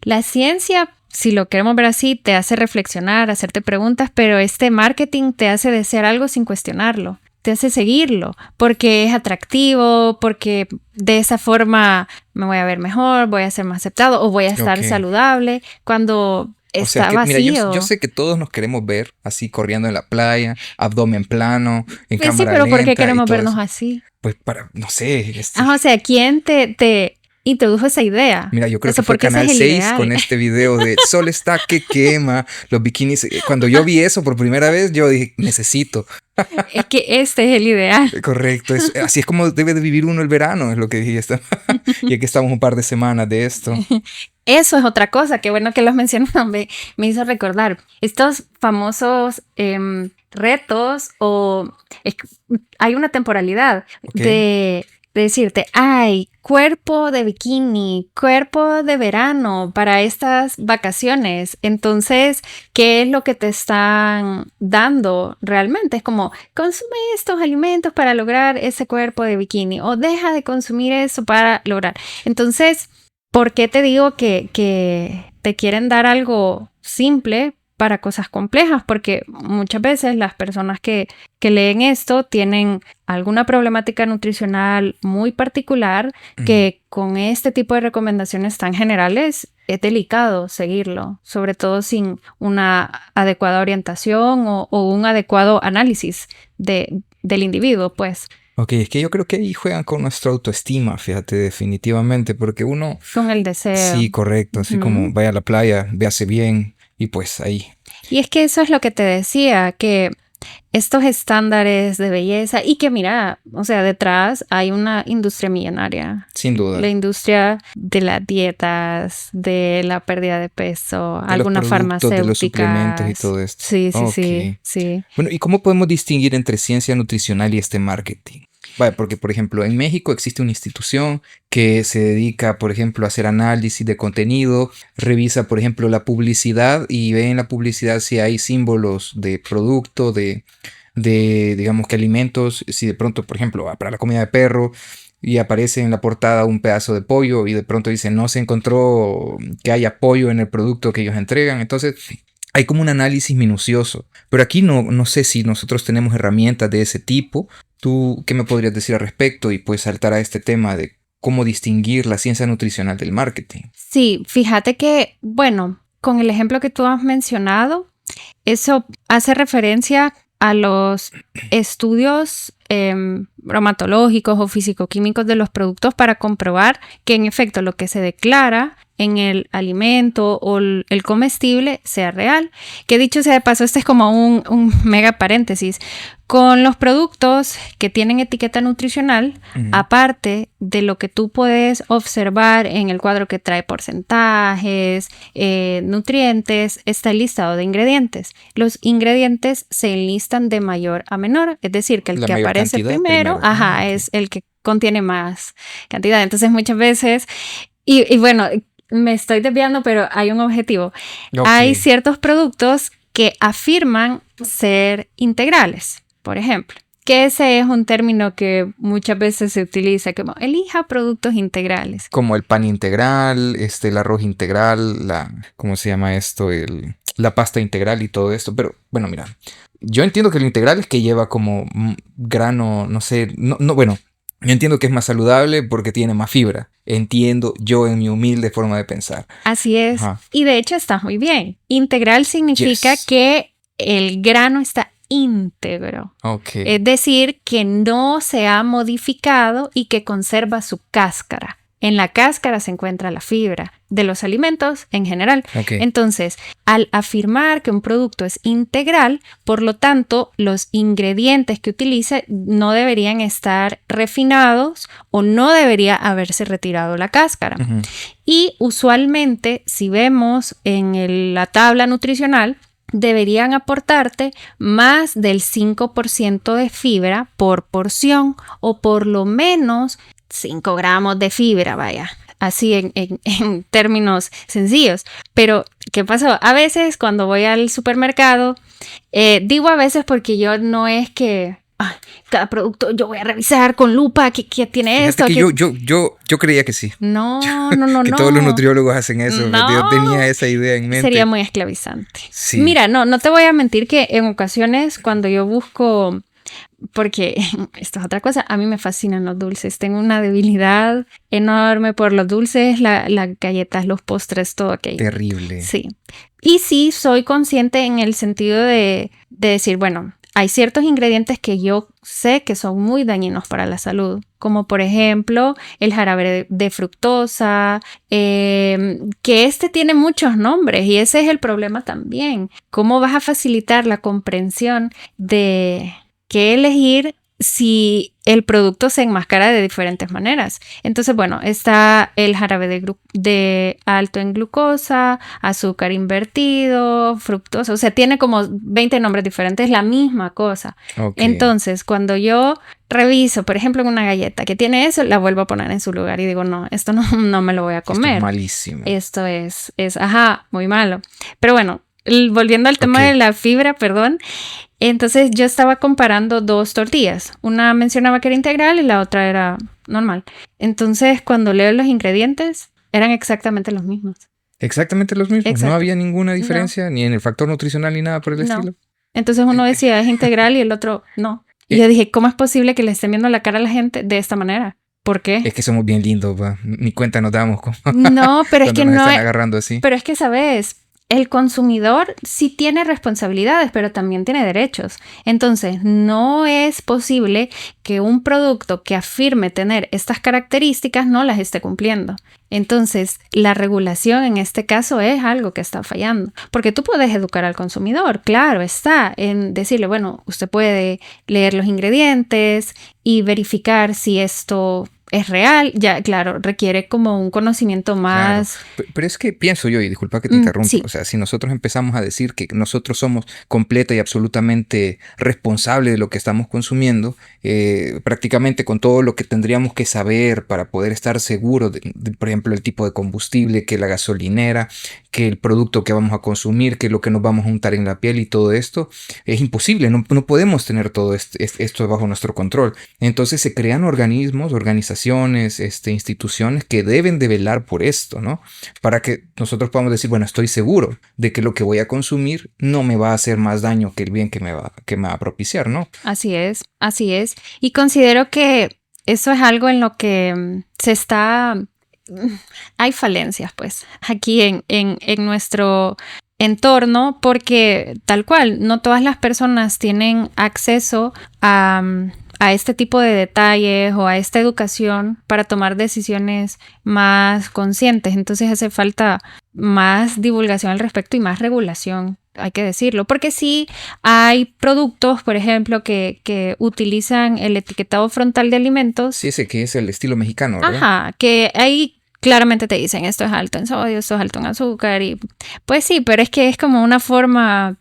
la ciencia, si lo queremos ver así, te hace reflexionar, hacerte preguntas, pero este marketing te hace desear algo sin cuestionarlo. Te hace seguirlo porque es atractivo, porque de esa forma me voy a ver mejor, voy a ser más aceptado o voy a estar saludable, cuando está Mira, vacío. yo sé que todos nos queremos ver así corriendo en la playa, abdomen plano, en Pues sí, cámara pero ¿por qué lenta y queremos todo vernos eso. así? Pues para, no sé, O sea, ¿quién te introdujo esa idea? mira, yo creo Eso que fue porque ese es Canal el 6 con ideal. este video de Sol está que quema, los bikinis. Cuando yo vi eso por primera vez, yo dije, necesito. Es que este es el ideal. Correcto, así es como debe de vivir uno el verano, es lo que dije. Y aquí estamos un par de semanas de esto. Eso es otra cosa, qué bueno que los mencionó, me hizo recordar. Estos famosos retos hay una temporalidad Ok. de decirte, ay, cuerpo de bikini, cuerpo de verano para estas vacaciones. Entonces, ¿qué es lo que te están dando realmente? Es como, consume estos alimentos para lograr ese cuerpo de bikini o deja de consumir eso para lograr. Entonces, ¿por qué te digo que te quieren dar algo simple para cosas complejas? Porque muchas veces las personas que leen esto tienen alguna problemática nutricional muy particular que con este tipo de recomendaciones tan generales es delicado seguirlo, sobre todo sin una adecuada orientación o un adecuado análisis del individuo, pues. Ok, es que yo creo que ahí juegan con nuestra autoestima, fíjate, definitivamente, porque uno... Con el deseo. Sí, correcto, así como vaya a la playa, véase bien y pues ahí. Y es que eso es lo que te decía, que estos estándares de belleza y que mira, o sea, detrás hay una industria millonaria. Sin duda. La industria de las dietas, de la pérdida de peso, De algunas los productos, farmacéuticas. de los suplementos y todo esto. Sí, sí, Ok. sí. Bueno, ¿y cómo podemos distinguir entre ciencia nutricional y este marketing? Vaya, porque, por ejemplo, en México existe una institución que se dedica, por ejemplo, a hacer análisis de contenido, revisa, por ejemplo, la publicidad y ve en la publicidad si hay símbolos de producto, de digamos que alimentos, si de pronto, por ejemplo, para la comida de perro y aparece en la portada un pedazo de pollo y de pronto dice no se encontró que haya pollo en el producto que ellos entregan. Entonces hay como un análisis minucioso, pero aquí no sé si nosotros tenemos herramientas de ese tipo. ¿Tú qué me podrías decir al respecto? Y pues saltar a este tema de cómo distinguir la ciencia nutricional del marketing. Sí, fíjate que, bueno, con el ejemplo que tú has mencionado, eso hace referencia a los estudios bromatológicos o fisicoquímicos de los productos para comprobar que en efecto lo que se declara en el alimento o el comestible sea real. Que dicho sea de paso, este es como un mega paréntesis. Con los productos que tienen etiqueta nutricional, aparte de lo que tú puedes observar en el cuadro que trae porcentajes, nutrientes, está el listado de ingredientes. Los ingredientes se enlistan de mayor a menor, es decir, que el que aparece primero, es el que contiene más cantidad. Entonces muchas veces, y bueno, me estoy desviando, pero hay un objetivo. Okay. Hay ciertos productos que afirman ser integrales, por ejemplo, que ese es un término que muchas veces se utiliza como elija productos integrales. Como el pan integral, el arroz integral, ¿cómo se llama esto? La pasta integral y todo esto. Pero bueno, mira, yo entiendo que lo integral es que lleva como grano, no sé, bueno, yo entiendo que es más saludable porque tiene más fibra. Entiendo yo en mi humilde forma de pensar. Así es. Ajá. Y de hecho está muy bien. Integral significa que el grano está íntegro. Okay. Es decir, que no se ha modificado y que conserva su cáscara. En la cáscara se encuentra la fibra de los alimentos en general. Okay. Entonces, al afirmar que un producto es integral, por lo tanto, los ingredientes que utilice no deberían estar refinados o no debería haberse retirado la cáscara. Uh-huh. Y usualmente, si vemos en la tabla nutricional, deberían aportarte más del 5% de fibra por porción o por lo menos 5 gramos de fibra, vaya, así en términos sencillos. Pero, ¿qué pasó? A veces cuando voy al supermercado, digo a veces porque yo no es que cada producto yo voy a revisar con lupa qué tiene esto. Que yo creía que sí. No. Que todos los nutriólogos hacen eso. No. Yo tenía esa idea en mente. Sería muy esclavizante. Sí. Mira, no te voy a mentir que en ocasiones cuando yo busco porque esto es otra cosa, a mí me fascinan los dulces, tengo una debilidad enorme por los dulces, las galletas, los postres, todo aquello. Terrible. Sí. Y sí, soy consciente en el sentido de decir, bueno, hay ciertos ingredientes que yo sé que son muy dañinos para la salud, como por ejemplo el jarabe de fructosa, que tiene muchos nombres y ese es el problema también. ¿Cómo vas a facilitar la comprensión de qué elegir si el producto se enmascara de diferentes maneras? Entonces, bueno, está el jarabe de alto en glucosa, azúcar invertido, fructosa, o sea, tiene como 20 nombres diferentes, la misma cosa. Okay. Entonces, cuando yo reviso, por ejemplo, en una galleta que tiene eso, la vuelvo a poner en su lugar y digo, no, esto no me lo voy a comer. Esto es malísimo. Esto es muy malo. Pero bueno, volviendo al tema de la fibra, perdón. Entonces yo estaba comparando dos tortillas. Una mencionaba que era integral y la otra era normal. Entonces cuando leo los ingredientes, eran exactamente los mismos. Exactamente los mismos. Exacto. No había ninguna diferencia, ni en el factor nutricional ni nada por el estilo. Entonces uno decía es integral y el otro no. Y yo dije, ¿cómo es posible que le estén viendo la cara a la gente de esta manera? ¿Por qué? Es que somos bien lindos, va. Ni cuenta nos damos. No, pero es que no están agarrando así. Pero es que, ¿sabes? El consumidor sí tiene responsabilidades, pero también tiene derechos. Entonces, no es posible que un producto que afirme tener estas características no las esté cumpliendo. Entonces, la regulación en este caso es algo que está fallando. Porque tú puedes educar al consumidor, claro, está en decirle, bueno, usted puede leer los ingredientes y verificar si esto es real, ya claro, requiere como un conocimiento más... Claro. Pero es que pienso yo, y disculpa que te interrumpa, sí. O sea, si nosotros empezamos a decir que nosotros somos completa y absolutamente responsables de lo que estamos consumiendo, prácticamente con todo lo que tendríamos que saber para poder estar seguros de, por ejemplo, el tipo de combustible, que la gasolinera, que el producto que vamos a consumir, que lo que nos vamos a untar en la piel y todo esto, es imposible, no podemos tener todo esto bajo nuestro control. Entonces se crean organizaciones, instituciones que deben de velar por esto, ¿no? Para que nosotros podamos decir, bueno, estoy seguro de que lo que voy a consumir no me va a hacer más daño que el bien que me va a propiciar, ¿no? Así es. Y considero que eso es algo en lo que hay falencias, pues, aquí en nuestro entorno, porque tal cual, no todas las personas tienen acceso a este tipo de detalles o a esta educación para tomar decisiones más conscientes. Entonces hace falta más divulgación al respecto y más regulación, hay que decirlo. Porque sí hay productos, por ejemplo, que utilizan el etiquetado frontal de alimentos. Sí, ese que es el estilo mexicano, ¿verdad? Ajá, que ahí claramente te dicen esto es alto en sodio, esto es alto en azúcar. Y pues sí, pero es que es como una forma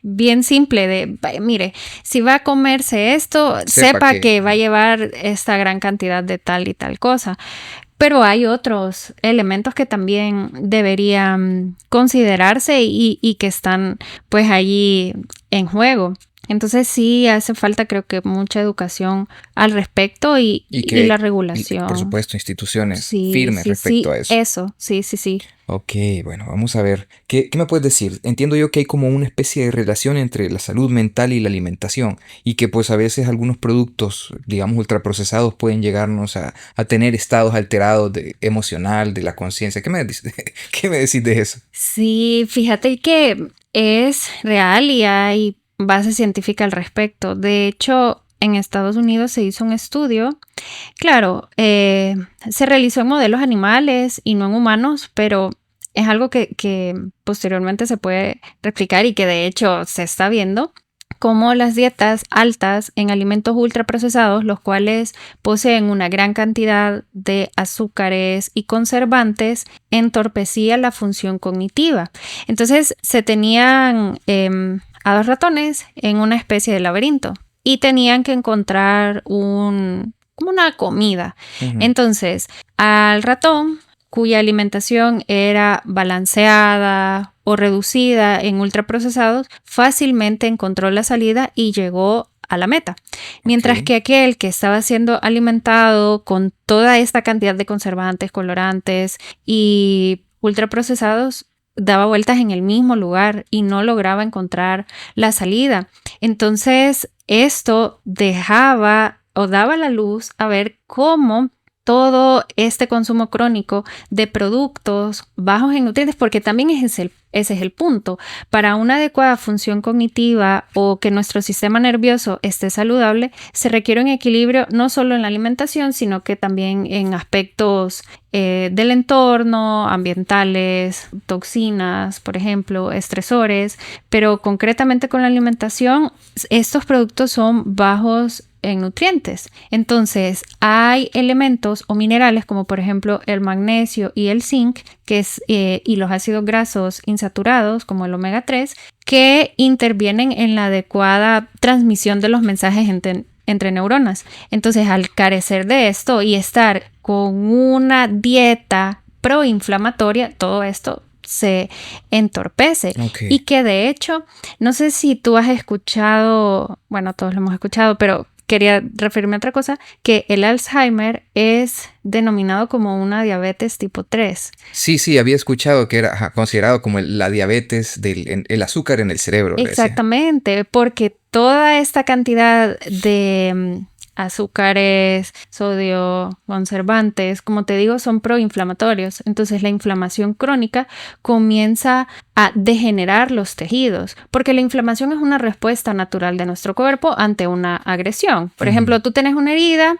bien simple de, mire, si va a comerse esto, sepa que va a llevar esta gran cantidad de tal y tal cosa. Pero hay otros elementos que también deberían considerarse y que están pues allí en juego. Entonces sí hace falta, creo que mucha educación al respecto y la regulación. Y por supuesto, instituciones firmes respecto a eso. Eso, sí. Ok, bueno, vamos a ver. ¿Qué me puedes decir? Entiendo yo que hay como una especie de relación entre la salud mental y la alimentación y que pues a veces algunos productos, digamos, ultraprocesados pueden llegarnos a tener estados alterados emocional, de la conciencia. ¿Qué me decís de eso? Sí, fíjate que es real y hay base científica al respecto. De hecho, en Estados Unidos se hizo un estudio. Claro, se realizó en modelos animales y no en humanos, pero es algo que posteriormente se puede replicar y que de hecho se está viendo, como las dietas altas en alimentos ultraprocesados, los cuales poseen una gran cantidad de azúcares y conservantes, entorpecía la función cognitiva. Entonces se tenían a 2 ratones en una especie de laberinto y tenían que encontrar como una comida. Uh-huh. Entonces, al ratón cuya alimentación era balanceada o reducida en ultraprocesados, fácilmente encontró la salida y llegó a la meta. Mientras que aquel que estaba siendo alimentado con toda esta cantidad de conservantes, colorantes y ultraprocesados, daba vueltas en el mismo lugar y no lograba encontrar la salida. Entonces, esto dejaba o daba a la luz a ver cómo todo este consumo crónico de productos bajos en nutrientes, porque también ese es el punto. Para una adecuada función cognitiva o que nuestro sistema nervioso esté saludable, se requiere un equilibrio no solo en la alimentación, sino que también en aspectos del entorno, ambientales, toxinas, por ejemplo, estresores, pero concretamente con la alimentación, estos productos son bajos en nutrientes. Entonces, hay elementos o minerales como por ejemplo el magnesio y el zinc, y los ácidos grasos insaturados como el omega 3, que intervienen en la adecuada transmisión de los mensajes entre neuronas. Entonces, al carecer de esto y estar con una dieta proinflamatoria, todo esto se entorpece. Okay. Y que de hecho, no sé si tú has escuchado, bueno, todos lo hemos escuchado, pero quería referirme a otra cosa, que el Alzheimer es denominado como una diabetes tipo 3. Sí, había escuchado que era considerado como la diabetes el azúcar en el cerebro. Exactamente, porque toda esta cantidad de azúcares, sodio, conservantes, como te digo, son proinflamatorios. Entonces la inflamación crónica comienza a degenerar los tejidos, porque la inflamación es una respuesta natural de nuestro cuerpo ante una agresión. Por ejemplo, tú tienes una herida,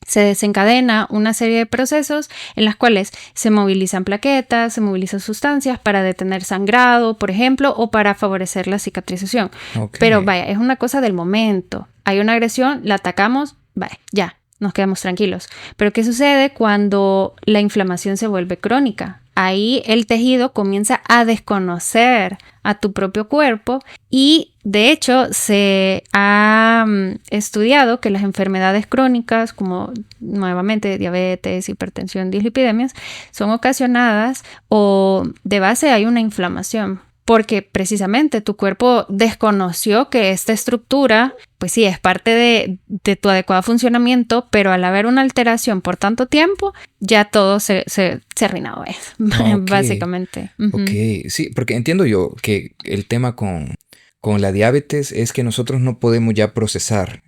se desencadena una serie de procesos en las cuales se movilizan plaquetas, se movilizan sustancias para detener sangrado, por ejemplo, o para favorecer la cicatrización. Okay. Pero vaya, es una cosa del momento. Hay una agresión, la atacamos, vaya, ya, nos quedamos tranquilos. Pero ¿qué sucede cuando la inflamación se vuelve crónica? Ahí el tejido comienza a desconocer a tu propio cuerpo y de hecho se ha estudiado que las enfermedades crónicas como nuevamente diabetes, hipertensión, dislipidemias son ocasionadas o de base hay una inflamación. Porque precisamente tu cuerpo desconoció que esta estructura, pues sí, es parte de tu adecuado funcionamiento, pero al haber una alteración por tanto tiempo, ya todo se arruinó, básicamente. Ok, sí, porque entiendo yo que el tema con la diabetes es que nosotros no podemos ya procesar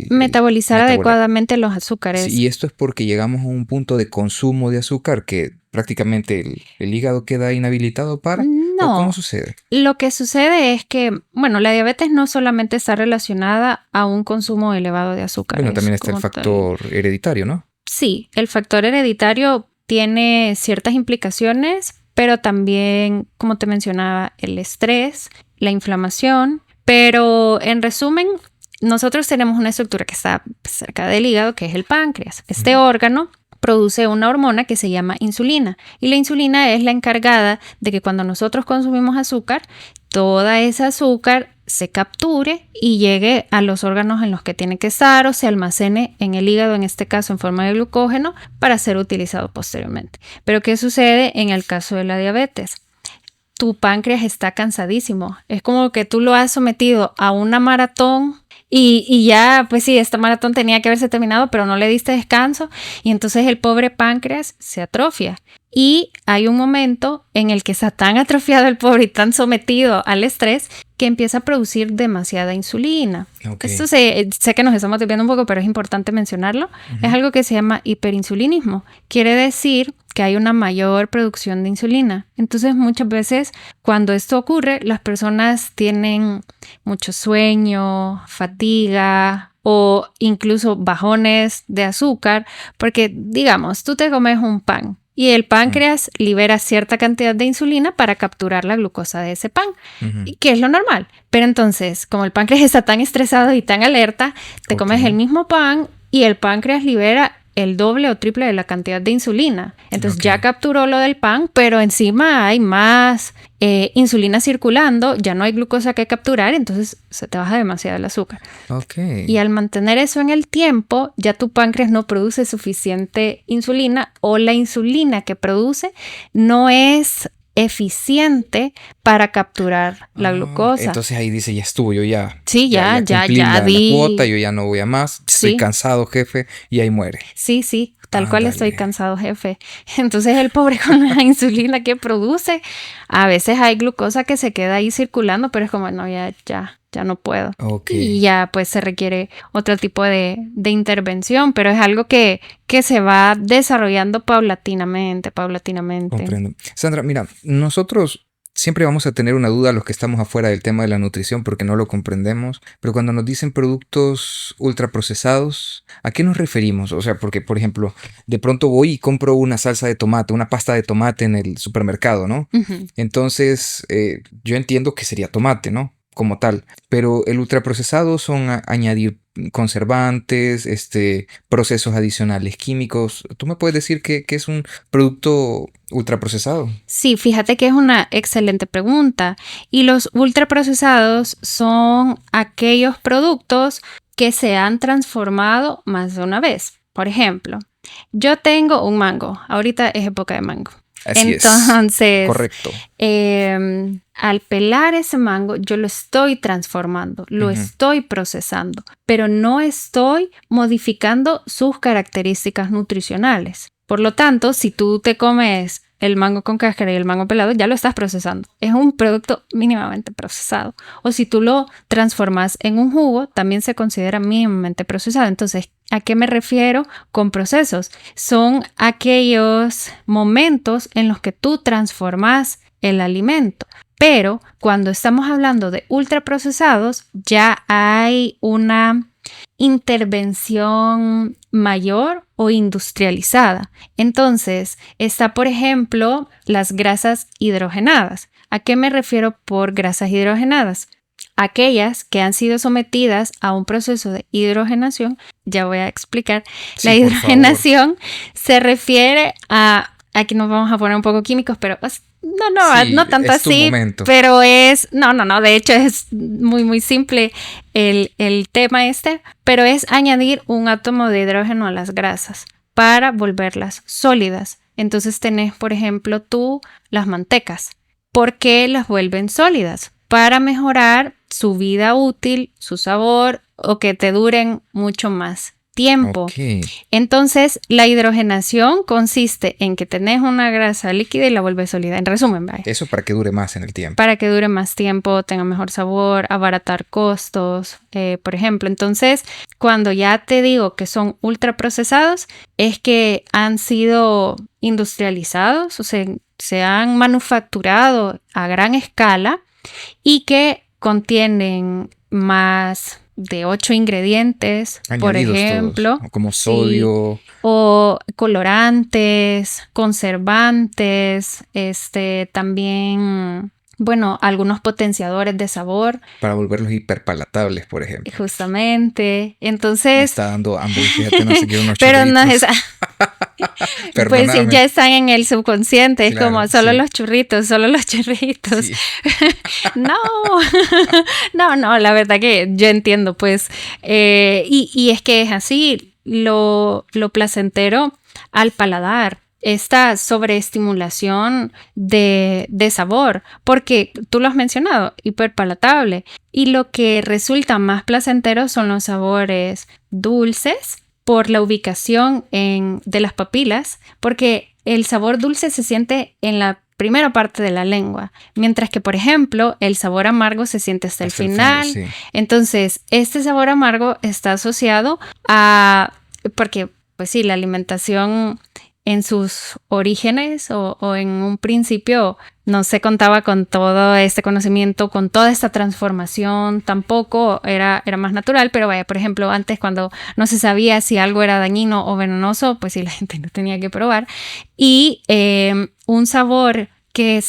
metabolizar adecuadamente los azúcares. Sí, y esto es porque llegamos a un punto de consumo de azúcar que prácticamente el hígado queda inhabilitado para... No. ¿O cómo sucede? Lo que sucede es que, bueno, la diabetes no solamente está relacionada a un consumo elevado de azúcares. Bueno, también está el factor hereditario, ¿no? Sí, el factor hereditario tiene ciertas implicaciones, pero también, como te mencionaba, el estrés, la inflamación, pero en resumen, nosotros tenemos una estructura que está cerca del hígado, que es el páncreas. Este órgano produce una hormona que se llama insulina y la insulina es la encargada de que cuando nosotros consumimos azúcar, toda esa azúcar se capture y llegue a los órganos en los que tiene que estar o se almacene en el hígado, en este caso en forma de glucógeno, para ser utilizado posteriormente. Pero ¿qué sucede en el caso de la diabetes? Tu páncreas está cansadísimo. Es como que tú lo has sometido a una maratón y ya, pues sí, esta maratón tenía que haberse terminado, pero no le diste descanso y entonces el pobre páncreas se atrofia. Y hay un momento en el que está tan atrofiado el pobre y tan sometido al estrés que empieza a producir demasiada insulina. Okay. Esto sé que nos estamos desviando un poco, pero es importante mencionarlo. Es algo que se llama hiperinsulinismo. Quiere decir que hay una mayor producción de insulina. Entonces, muchas veces cuando esto ocurre, las personas tienen mucho sueño, fatiga o incluso bajones de azúcar, porque digamos, tú te comes un pan y el páncreas libera cierta cantidad de insulina para capturar la glucosa de ese pan, que es lo normal. Pero entonces, como el páncreas está tan estresado y tan alerta, te comes el mismo pan y el páncreas libera el doble o triple de la cantidad de insulina. Entonces ya capturó lo del pan, pero encima hay más insulina circulando, ya no hay glucosa que capturar, entonces se te baja demasiado el azúcar. Y al mantener eso en el tiempo, ya tu páncreas no produce suficiente insulina o la insulina que produce no es eficiente para capturar la glucosa. Entonces ahí dice, ya estuvo, yo ya. Sí, ya cumplí la cuota, yo ya no voy a más. Estoy Sí. cansado, jefe, y ahí muere. Sí, tal cual Ándale. estoy cansado, jefe. Entonces el pobre con la insulina que produce, a veces hay glucosa que se queda ahí circulando, pero es como, no, ya no puedo. Ok. Y ya pues se requiere otro tipo de intervención, pero es algo que se va desarrollando paulatinamente. Comprendo. Sandra, mira, nosotros siempre vamos a tener una duda los que estamos afuera del tema de la nutrición porque no lo comprendemos, pero cuando nos dicen productos ultraprocesados, ¿a qué nos referimos? O sea, porque, por ejemplo, de pronto voy y compro una salsa de tomate, una pasta de tomate en el supermercado, ¿no? Ujú. Entonces, yo entiendo que sería tomate, ¿no? Como tal, pero el ultraprocesado son añadir conservantes, procesos adicionales químicos. ¿Tú me puedes decir qué es un producto ultraprocesado? Sí, fíjate que es una excelente pregunta. Y los ultraprocesados son aquellos productos que se han transformado más de una vez. Por ejemplo, yo tengo un mango. Ahorita es época de mango. Así Entonces, es. Correcto. Al pelar ese mango, yo lo estoy transformando, lo estoy procesando, pero no estoy modificando sus características nutricionales. Por lo tanto, si tú te comes el mango con cáscara y el mango pelado, ya lo estás procesando. Es un producto mínimamente procesado. O si tú lo transformas en un jugo, también se considera mínimamente procesado. Entonces, ¿a qué me refiero con procesos? Son aquellos momentos en los que tú transformas el alimento. Pero cuando estamos hablando de ultraprocesados, ya hay una intervención mayor o industrializada. Entonces, está, por ejemplo, las grasas hidrogenadas. ¿A qué me refiero por grasas hidrogenadas? Aquellas que han sido sometidas a un proceso de hidrogenación. Ya voy a explicar. Sí, La por hidrogenación se refiere a... Aquí nos vamos a poner un poco químicos, pero Sí, no tanto es tu así, momento. pero es, de hecho es muy simple el tema pero es añadir un átomo de hidrógeno a las grasas para volverlas sólidas. Entonces tenés, por ejemplo, las mantecas. ¿Por qué las vuelven sólidas? Para mejorar su vida útil, su sabor o que te duren mucho más tiempo. Okay. Entonces, la hidrogenación consiste en que tenés una grasa líquida y la vuelves sólida. En resumen, vaya. Eso para que dure más en el tiempo. Para que dure más tiempo, tenga mejor sabor, abaratar costos, por ejemplo. Entonces, cuando ya te digo que son ultraprocesados, es que han sido industrializados, o sea, se han manufacturado a gran escala y que contienen más de 8 ingredientes, Añadidos por ejemplo, todos, como sodio, sí, o colorantes, conservantes, también, bueno, algunos potenciadores de sabor. Para volverlos hiperpalatables, por ejemplo. Justamente, entonces... Me está dando hambre, fíjate, no sé qué, unos pero churritos. no es... Pues sí, ya están en el subconsciente, es Claro, como solo sí. los churritos. Sí. No, la verdad que yo entiendo, pues, y es que es así, lo placentero al paladar, esta sobreestimulación de sabor, porque tú lo has mencionado, hiperpalatable, y lo que resulta más placentero son los sabores dulces, por la ubicación de las papilas, porque el sabor dulce se siente en la primera parte de la lengua, mientras que, por ejemplo, el sabor amargo se siente hasta el final. fondo, sí. Entonces, este sabor amargo está asociado porque, pues sí, la alimentación en sus orígenes o en un principio no se contaba con todo este conocimiento, con toda esta transformación, tampoco era más natural, pero vaya, por ejemplo, antes cuando no se sabía si algo era dañino o venenoso, pues sí, la gente no tenía que probar. Y un sabor que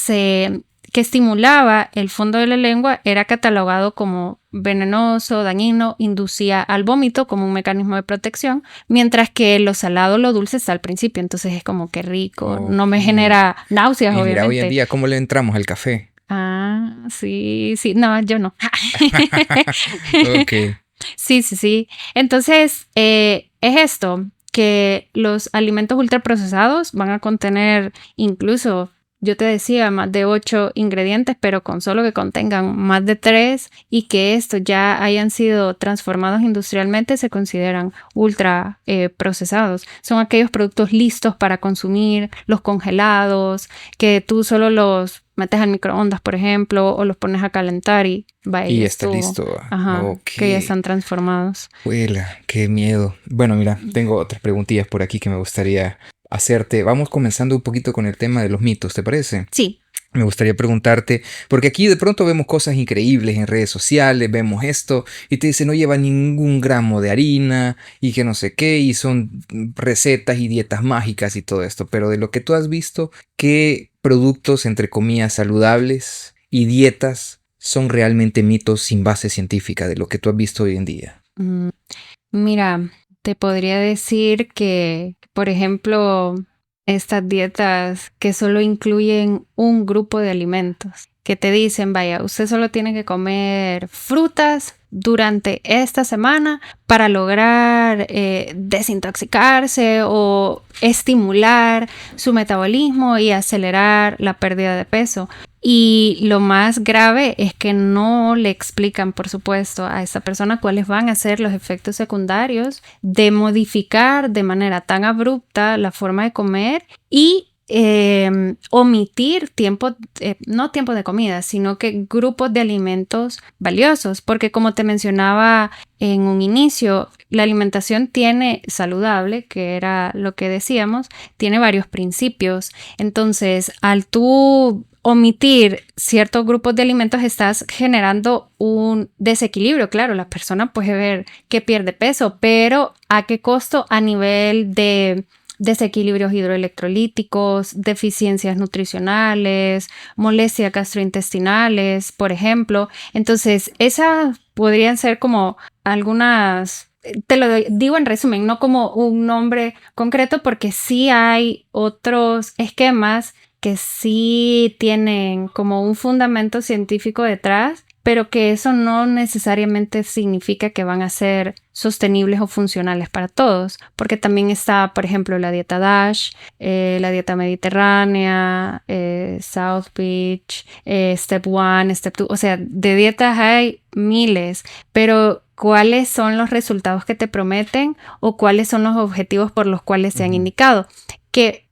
estimulaba el fondo de la lengua era catalogado como venenoso, dañino, inducía al vómito como un mecanismo de protección, mientras que lo salado, lo dulce está al principio, entonces es como que rico, no me genera náuseas, Y mira, obviamente. hoy en día, ¿cómo le entramos al café? Ah, sí, no, yo no. Ok. Sí. Entonces, es esto, que los alimentos ultraprocesados van a contener incluso yo te decía, más de 8 ingredientes, pero con solo que contengan más de 3 y que estos ya hayan sido transformados industrialmente, se consideran ultra procesados. Son aquellos productos listos para consumir, los congelados, que tú solo los metes al microondas, por ejemplo, o los pones a calentar y vaya. Y está listo. Ajá, Okay. que ya están transformados. Huela, qué miedo. Bueno, mira, tengo otras preguntillas por aquí que me gustaría hacerte. Vamos comenzando un poquito con el tema de los mitos, ¿te parece? Sí. Me gustaría preguntarte, porque aquí de pronto vemos cosas increíbles en redes sociales, vemos esto y te dicen no lleva ningún gramo de harina y que no sé qué y son recetas y dietas mágicas y todo esto, pero de lo que tú has visto, ¿qué productos entre comillas saludables y dietas son realmente mitos sin base científica de lo que tú has visto hoy en día? Mira, te podría decir que, por ejemplo, estas dietas que solo incluyen un grupo de alimentos, que te dicen, vaya, usted solo tiene que comer frutas durante esta semana para lograr desintoxicarse o estimular su metabolismo y acelerar la pérdida de peso. Y lo más grave es que no le explican, por supuesto, a esta persona cuáles van a ser los efectos secundarios de modificar de manera tan abrupta la forma de comer y omitir no tiempo de comida, sino que grupos de alimentos valiosos, porque como te mencionaba en un inicio, la alimentación saludable, que era lo que decíamos, tiene varios principios. Entonces, al tú omitir ciertos grupos de alimentos, estás generando un desequilibrio. Claro, la persona puede ver que pierde peso, pero ¿a qué costo? A nivel de desequilibrios hidroelectrolíticos, deficiencias nutricionales, molestias gastrointestinales, por ejemplo. Entonces, esas podrían ser como algunas, te lo digo en resumen, no como un nombre concreto, porque sí hay otros esquemas que sí tienen como un fundamento científico detrás, pero que eso no necesariamente significa que van a ser sostenibles o funcionales para todos, porque también está, por ejemplo, la dieta DASH, la dieta mediterránea, South Beach, Step 1, Step 2, o sea, de dietas hay miles, pero ¿cuáles son los resultados que te prometen o cuáles son los objetivos por los cuales se han indicado? Que,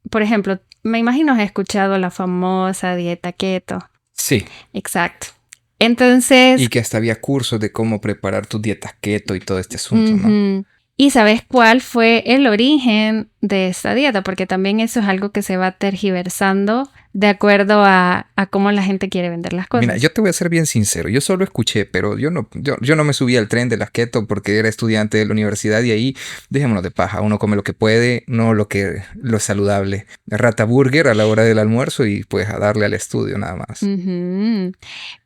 por ejemplo, me imagino has escuchado la famosa dieta keto. Sí. Exacto. Entonces... Y que hasta había cursos de cómo preparar tus dietas keto y todo este asunto, ¿no? ¿Y sabes cuál fue el origen de esta dieta? Porque también eso es algo que se va tergiversando de acuerdo a cómo la gente quiere vender las cosas. Mira, yo te voy a ser bien sincero. Yo solo escuché, pero yo no me subí al tren de las keto porque era estudiante de la universidad y ahí, dejémonos de paja. Uno come lo que puede, no lo es saludable. Rata burger a la hora del almuerzo y pues a darle al estudio nada más.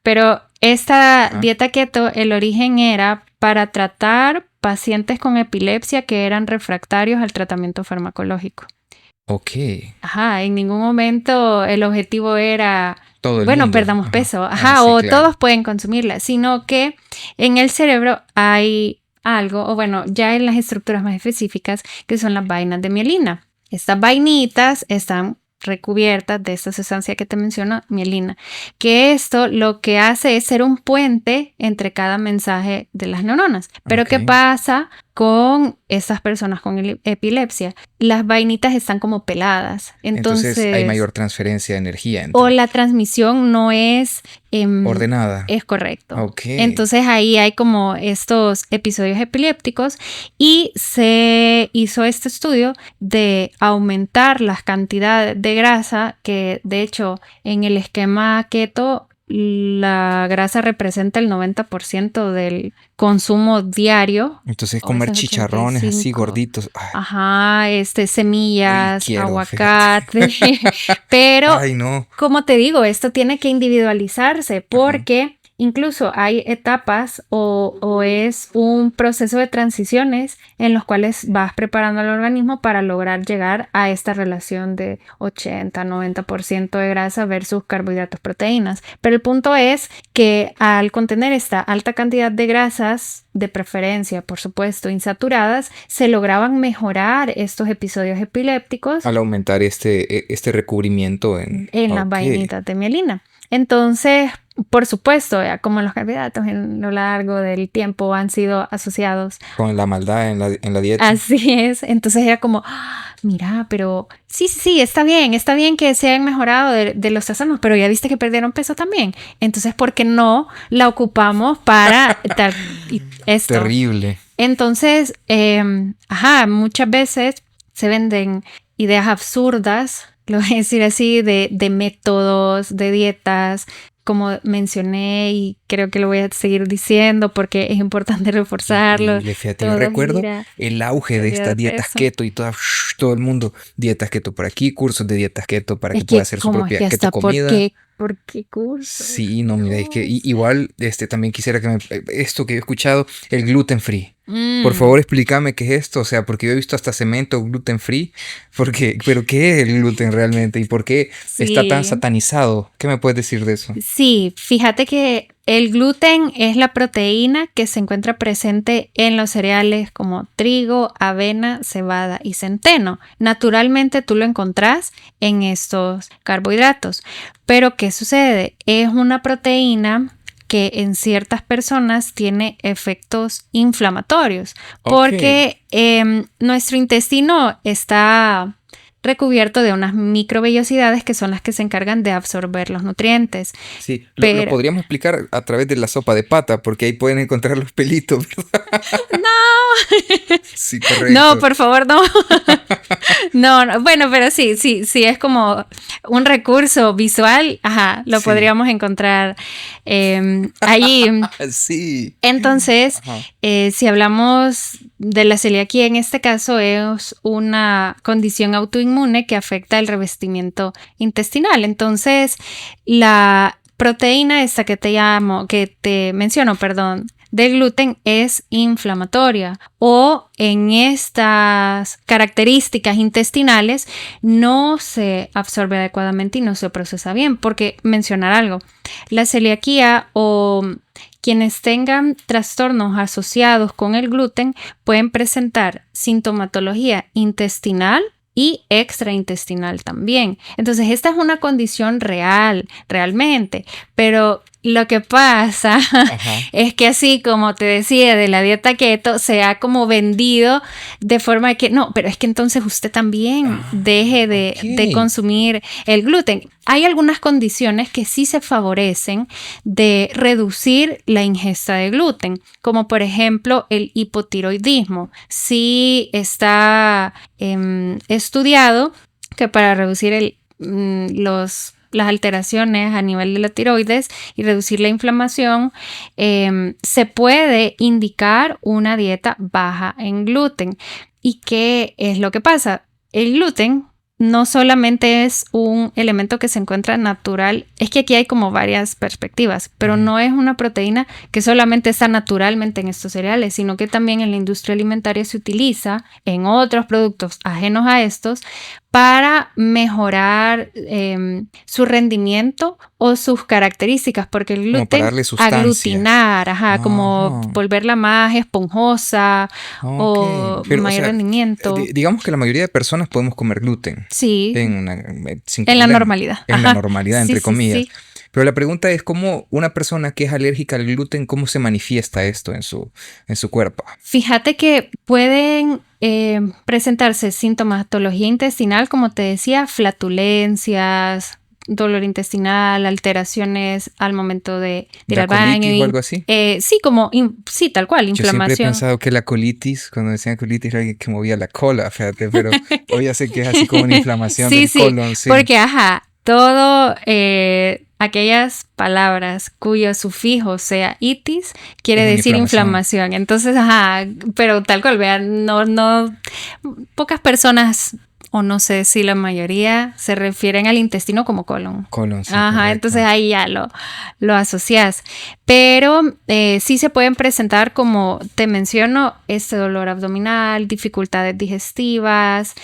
Pero esta dieta keto, el origen era para tratar pacientes con epilepsia que eran refractarios al tratamiento farmacológico. Ok. Ajá, en ningún momento el objetivo era, mundo. Perdamos peso. Sí, claro. Todos pueden consumirla, sino que en el cerebro hay algo, o bueno, ya en las estructuras más específicas, que son las vainas de mielina. Estas vainitas están recubiertas de esta sustancia que te menciono, mielina, que esto lo que hace es ser un puente entre cada mensaje de las neuronas. Pero ¿qué pasa con esas personas con epilepsia? Las vainitas están como peladas. Entonces hay mayor transferencia de energía. O la transmisión no es ordenada. Es correcto. Okay. Entonces ahí hay como estos episodios epilépticos y se hizo este estudio de aumentar las cantidades de grasa, que de hecho en el esquema keto la grasa representa el 90% del consumo diario. Entonces comer chicharrones 85. Así gorditos. Ay. Ajá, semillas, aguacate. Pero, ay, no. Como te digo, esto tiene que individualizarse porque incluso hay etapas o es un proceso de transiciones en los cuales vas preparando al organismo para lograr llegar a esta relación de 80-90% de grasa versus carbohidratos, proteínas. Pero el punto es que al contener esta alta cantidad de grasas, de preferencia, por supuesto, insaturadas, se lograban mejorar estos episodios epilépticos al aumentar este recubrimiento en las vainitas de mielina. Entonces, por supuesto, como los carbohidratos en lo largo del tiempo han sido asociados con la maldad en la dieta. Así es. Entonces era como, mira, pero sí, está bien que se hayan mejorado de los trastornos, pero ya viste que perdieron peso también. Entonces, ¿por qué no la ocupamos para esto? Terrible. Entonces, muchas veces se venden ideas absurdas, lo voy a decir así, de métodos, de dietas, como mencioné, y creo que lo voy a seguir diciendo porque es importante reforzarlo. Fíjate, yo recuerdo el auge de estas dietas keto y todo el mundo, dietas keto por aquí, cursos de dietas keto para que pueda hacer su propia keto comida. ¿Por qué curso? Sí, no, mira, es que igual también quisiera que esto que he escuchado, el gluten free. Por favor, explícame qué es esto, o sea, porque yo he visto hasta cemento gluten free, pero ¿qué es el gluten realmente y por qué está tan satanizado? ¿Qué me puedes decir de eso? Sí, fíjate que el gluten es la proteína que se encuentra presente en los cereales como trigo, avena, cebada y centeno. Naturalmente tú lo encontrás en estos carbohidratos. Pero ¿qué sucede? Es una proteína que en ciertas personas tiene efectos inflamatorios, porque nuestro intestino está recubierto de unas microvellosidades que son las que se encargan de absorber los nutrientes. Sí, lo podríamos explicar a través de la sopa de pata, porque ahí pueden encontrar los pelitos, ¿verdad? ¡No! Sí, correcto. No, por favor, no. No, bueno, pero sí, es como un recurso visual, lo podríamos encontrar allí. Sí. Entonces, si hablamos de la celiaquía, en este caso es una condición autoinmune que afecta el revestimiento intestinal. Entonces, la proteína esta que te menciono, del gluten es inflamatoria, o en estas características intestinales no se absorbe adecuadamente y no se procesa bien. Porque mencionar algo, la celiaquía o quienes tengan trastornos asociados con el gluten pueden presentar sintomatología intestinal y extraintestinal también. Entonces, esta es una condición realmente, pero lo que pasa es que así como te decía de la dieta keto, se ha como vendido de forma que no, pero es que entonces usted también deje de consumir el gluten. Hay algunas condiciones que sí se favorecen de reducir la ingesta de gluten, como por ejemplo el hipotiroidismo. Sí está estudiado que para reducir las alteraciones a nivel de la tiroides y reducir la inflamación, se puede indicar una dieta baja en gluten. ¿Y qué es lo que pasa? El gluten no solamente es un elemento que se encuentra natural, es que aquí hay como varias perspectivas, pero no es una proteína que solamente está naturalmente en estos cereales, sino que también en la industria alimentaria se utiliza en otros productos ajenos a estos para mejorar su rendimiento o sus características, porque el gluten aglutinar, como volverla más esponjosa o mayor rendimiento. Digamos que la mayoría de personas podemos comer gluten. Sí. En la normalidad. En la normalidad, entre comillas. Sí. Pero la pregunta es cómo una persona que es alérgica al gluten, ¿cómo se manifiesta esto en su cuerpo? Fíjate que pueden presentarse sintomatología intestinal, como te decía, flatulencias, dolor intestinal, alteraciones al momento de ir al baño. ¿O algo así? Sí, tal cual, inflamación. Yo siempre he pensado que la colitis, cuando decían colitis, era alguien que movía la cola, fíjate, pero hoy ya sé que es así como una inflamación del colon. Sí, porque todo aquellas palabras cuyo sufijo sea itis quiere decir inflamación. Entonces, pero tal cual, vean, no, pocas personas o no sé si la mayoría se refieren al intestino como colon. Colon, sí, Ajá, correcto. entonces ahí ya lo asocias. Pero sí se pueden presentar, como te menciono, este dolor abdominal, dificultades digestivas,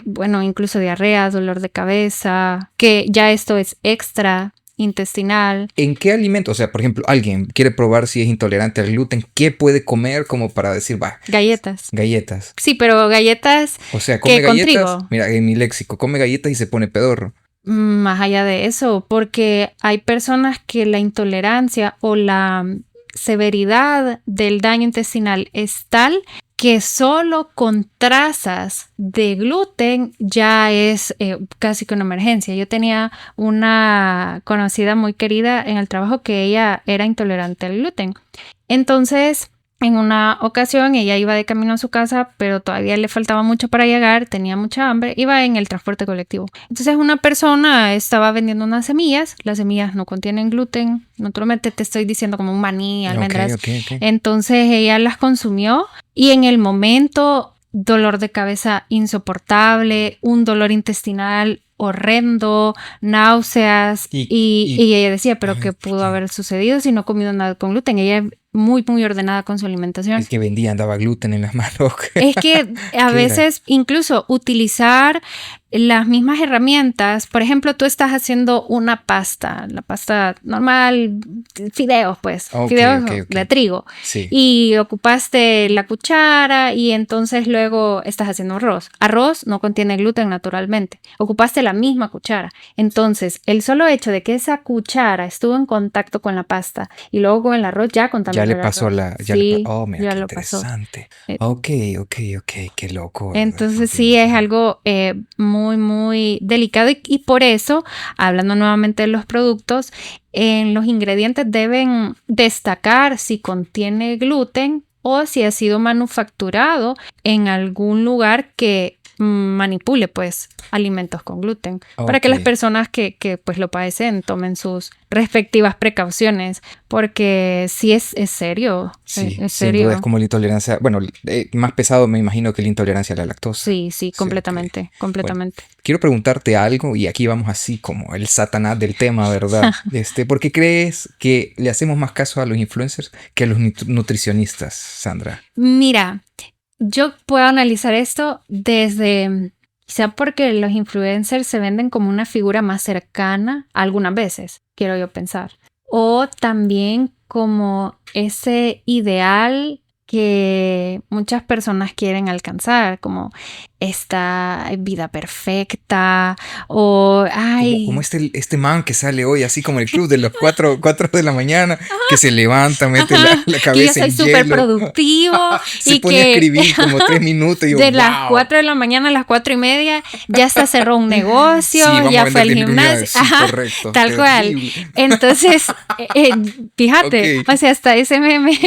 bueno, incluso diarrea, dolor de cabeza, que ya esto es extra intestinal. ¿En qué alimento? O sea, por ejemplo, alguien quiere probar si es intolerante al gluten, ¿qué puede comer como para decir, va, Galletas. galletas? Sí, pero galletas O sea, come que con galletas, trigo. mira, en mi léxico, come galletas y se pone pedorro. Más allá de eso, porque hay personas que la intolerancia o la severidad del daño intestinal es tal que solo con trazas de gluten ya es casi que una emergencia. Yo tenía una conocida muy querida en el trabajo que ella era intolerante al gluten. Entonces, en una ocasión ella iba de camino a su casa, pero todavía le faltaba mucho para llegar, tenía mucha hambre, iba en el transporte colectivo. Entonces una persona estaba vendiendo unas semillas, las semillas no contienen gluten, naturalmente te estoy diciendo como un maní, almendras. Ok. Entonces ella las consumió y en el momento dolor de cabeza insoportable, un dolor intestinal horrendo, náuseas y ella decía, pero ¿qué pudo haber sucedido si no ha comido nada con gluten? Ella es muy ordenada con su alimentación. Es que vendía, andaba gluten en las manos. Es que a veces incluso utilizar las mismas herramientas, por ejemplo, tú estás haciendo una pasta, la pasta normal, fideos pues, fideos de trigo, sí. Y ocupaste la cuchara y entonces luego estás haciendo arroz. Arroz no contiene gluten naturalmente, ocupaste la misma cuchara, entonces el solo hecho de que esa cuchara estuvo en contacto con la pasta y luego con el arroz ya contaminó. Ya le pasó mira, qué interesante. Pasó. Ok, qué loco. Entonces sí es algo muy delicado y por eso, hablando nuevamente de los productos, en los ingredientes deben destacar si contiene gluten o si ha sido manufacturado en algún lugar que manipule pues alimentos con gluten para que las personas que pues lo padecen tomen sus respectivas precauciones porque sí es serio. Sí, es sin serio. duda es como la intolerancia, bueno, más pesado me imagino que la intolerancia a la lactosa. Sí, completamente. Bueno, quiero preguntarte algo y aquí vamos así como el satanás del tema, ¿verdad? ¿Por qué crees que le hacemos más caso a los influencers que a los nutricionistas, Sandra? Mira, yo puedo analizar esto desde, quizá porque los influencers se venden como una figura más cercana, algunas veces, quiero yo pensar, o también como ese ideal que muchas personas quieren alcanzar, como esta vida perfecta o como este man que sale hoy así como el club de los 4 de la mañana que se levanta, mete la cabeza en hielo. Que yo soy súper productivo se pone a escribir como 3 minutos y yo, de las 4 de la mañana a las 4:30 ya hasta cerró un negocio, sí, ya fue al gimnasio. Sí, correcto, tal cual. Entonces, fíjate, o sea, hasta ese meme,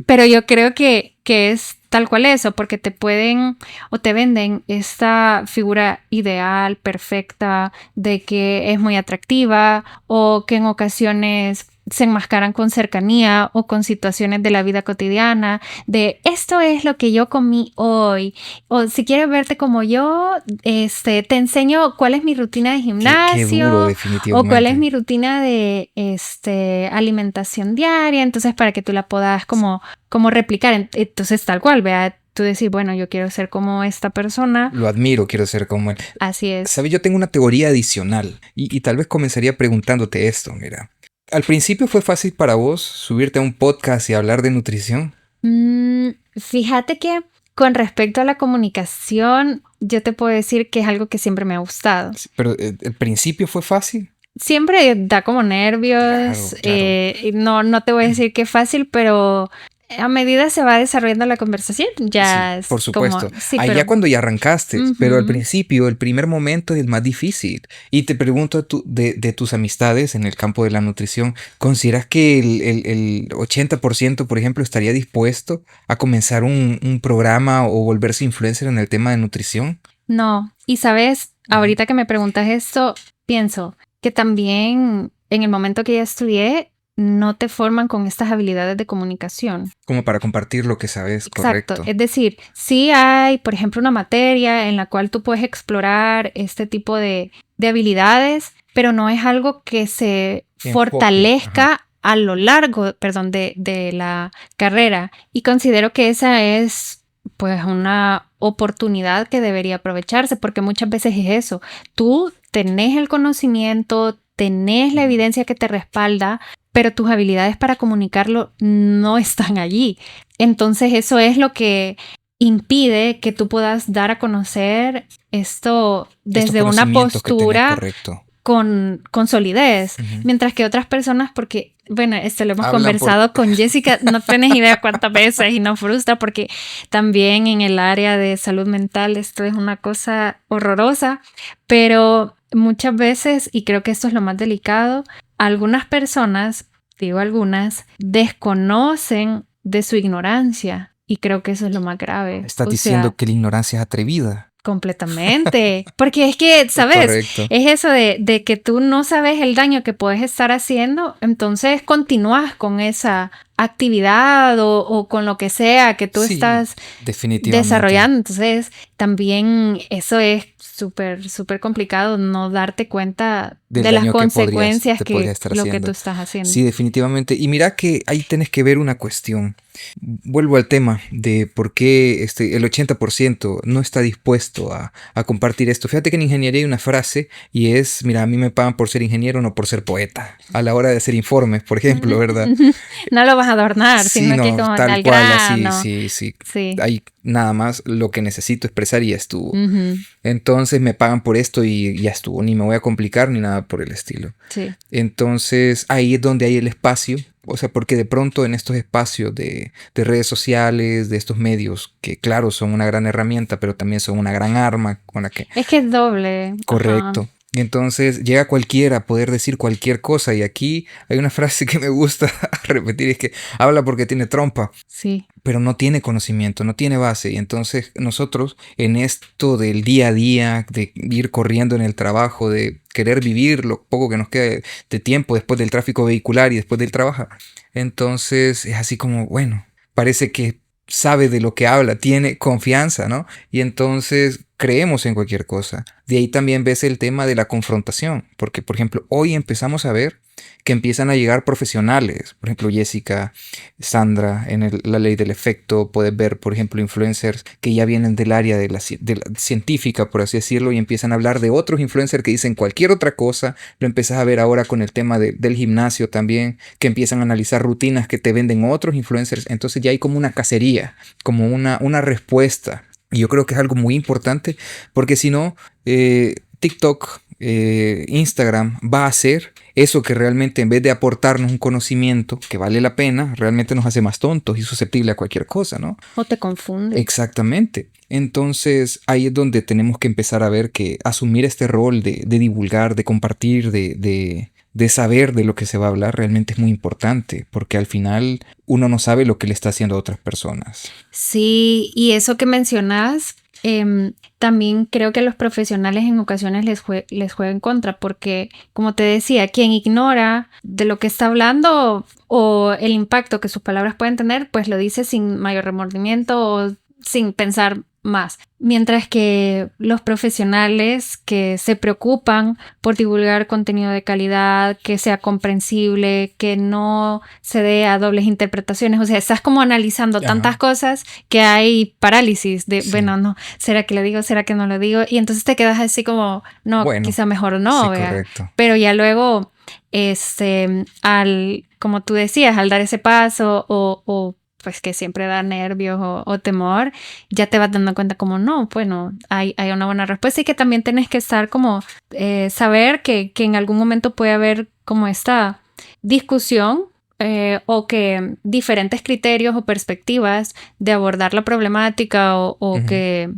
pero yo creo que es tal cual eso, porque te pueden o te venden esta figura ideal, perfecta, de que es muy atractiva o que en ocasiones se enmascaran con cercanía o con situaciones de la vida cotidiana, de esto es lo que yo comí hoy, o si quieres verte como yo, te enseño cuál es mi rutina de gimnasio, qué duro, definitivamente. o cuál es mi rutina de alimentación diaria, entonces para que tú la puedas como replicar, entonces tal cual, vea. Tú decís, bueno, yo quiero ser como esta persona. Lo admiro, quiero ser como él. Así es. ¿Sabes? Yo tengo una teoría adicional y tal vez comenzaría preguntándote esto, mira. ¿Al principio fue fácil para vos subirte a un podcast y hablar de nutrición? Fíjate que con respecto a la comunicación, yo te puedo decir que es algo que siempre me ha gustado. ¿Pero el principio fue fácil? Siempre da como nervios. Claro. No te voy a decir que es fácil, pero a medida se va desarrollando la conversación, ya sí, es por supuesto. como... Sí, ya cuando ya arrancaste, Uh-huh. pero al principio, el primer momento es más difícil. Y te pregunto de tus amistades en el campo de la nutrición, ¿consideras que el 80%, por ejemplo, estaría dispuesto a comenzar un programa o volverse influencer en el tema de nutrición? No, y sabes, ahorita que me preguntas esto, pienso que también en el momento que ya estudié, no te forman con estas habilidades de comunicación. Como para compartir lo que sabes, Exacto. correcto. Es decir, sí hay, por ejemplo, una materia en la cual tú puedes explorar este tipo de habilidades, pero no es algo que se Enfoque, fortalezca a lo largo, de la carrera. Y considero que esa es pues una oportunidad que debería aprovecharse, porque muchas veces es eso. Tú tenés el conocimiento, tenés la evidencia que te respalda, pero tus habilidades para comunicarlo no están allí. Entonces eso es lo que impide que tú puedas dar a conocer esto desde una postura con solidez. Mientras que otras personas, porque, bueno, esto lo hemos conversado con Jessica, no tienes idea cuántas veces y nos frustra porque también en el área de salud mental esto es una cosa horrorosa, pero muchas veces, y creo que esto es lo más delicado, algunas personas, digo algunas, desconocen de su ignorancia y creo que eso es lo más grave. Estás diciendo que la ignorancia es atrevida. Completamente, porque es que, ¿sabes? Correcto. Es eso de que tú no sabes el daño que puedes estar haciendo, entonces continúas con esa actividad o con lo que sea que tú estás desarrollando. Entonces, también eso es súper, súper complicado no darte cuenta de las consecuencias que tú estás haciendo. Sí, definitivamente. Y mira que ahí tienes que ver una cuestión. Vuelvo al tema de por qué el 80% no está dispuesto a compartir esto. Fíjate que en ingeniería hay una frase y es, mira, a mí me pagan por ser ingeniero, no por ser poeta. A la hora de hacer informes, por ejemplo, ¿verdad? No lo vas a adornar, sino que como tal al cual, grano. así, sí. Hay nada más lo que necesito expresar y ya estuvo. Entonces me pagan por esto y ya estuvo. Ni me voy a complicar ni nada por el estilo. Sí. Entonces ahí es donde hay el espacio. O sea, porque de pronto en estos espacios de redes sociales, de estos medios, que claro, son una gran herramienta, pero también son una gran arma con la que... Es que es doble. Correcto. Ajá. Entonces llega cualquiera a poder decir cualquier cosa. Y aquí hay una frase que me gusta repetir, es que habla porque tiene trompa. Sí. Pero no tiene conocimiento, no tiene base. Y entonces nosotros en esto del día a día, de ir corriendo en el trabajo, de querer vivir lo poco que nos queda de tiempo después del tráfico vehicular y después del trabajo, entonces es así como, bueno, parece que sabe de lo que habla, tiene confianza, ¿no? Y entonces creemos en cualquier cosa. De ahí también ves el tema de la confrontación, porque por ejemplo hoy empezamos a ver que empiezan a llegar profesionales, por ejemplo Jessica, Sandra, en la ley del efecto, puedes ver por ejemplo influencers que ya vienen del área de la científica, por así decirlo, y empiezan a hablar de otros influencers que dicen cualquier otra cosa. Lo empiezas a ver ahora con el tema del gimnasio también, que empiezan a analizar rutinas que te venden otros influencers. Entonces ya hay como una cacería, como una respuesta. Y yo creo que es algo muy importante, porque si no, TikTok, Instagram va a hacer eso que realmente en vez de aportarnos un conocimiento que vale la pena, realmente nos hace más tontos y susceptibles a cualquier cosa, ¿no? O te confunde. Exactamente. Entonces ahí es donde tenemos que empezar a ver que asumir este rol de divulgar, de compartir, de saber de lo que se va a hablar realmente es muy importante, porque al final uno no sabe lo que le está haciendo a otras personas. Sí, y eso que mencionas, también creo que a los profesionales en ocasiones les juega en contra, porque como te decía, quien ignora de lo que está hablando o el impacto que sus palabras pueden tener, pues lo dice sin mayor remordimiento o sin pensar más. Mientras que los profesionales que se preocupan por divulgar contenido de calidad, que sea comprensible, que no se dé a dobles interpretaciones, o sea, estás como analizando tantas cosas que hay parálisis de, bueno, no, ¿será que le digo? ¿Será que no lo digo? Y entonces te quedas así como, no, bueno, quizá mejor no, sí, ¿verdad? Correcto. Pero ya luego, como tú decías, al dar ese paso o pues que siempre da nervios o temor, ya te vas dando cuenta como no, bueno, hay una buena respuesta y que también tienes que estar como saber que en algún momento puede haber como esta discusión o que diferentes criterios o perspectivas de abordar la problemática o que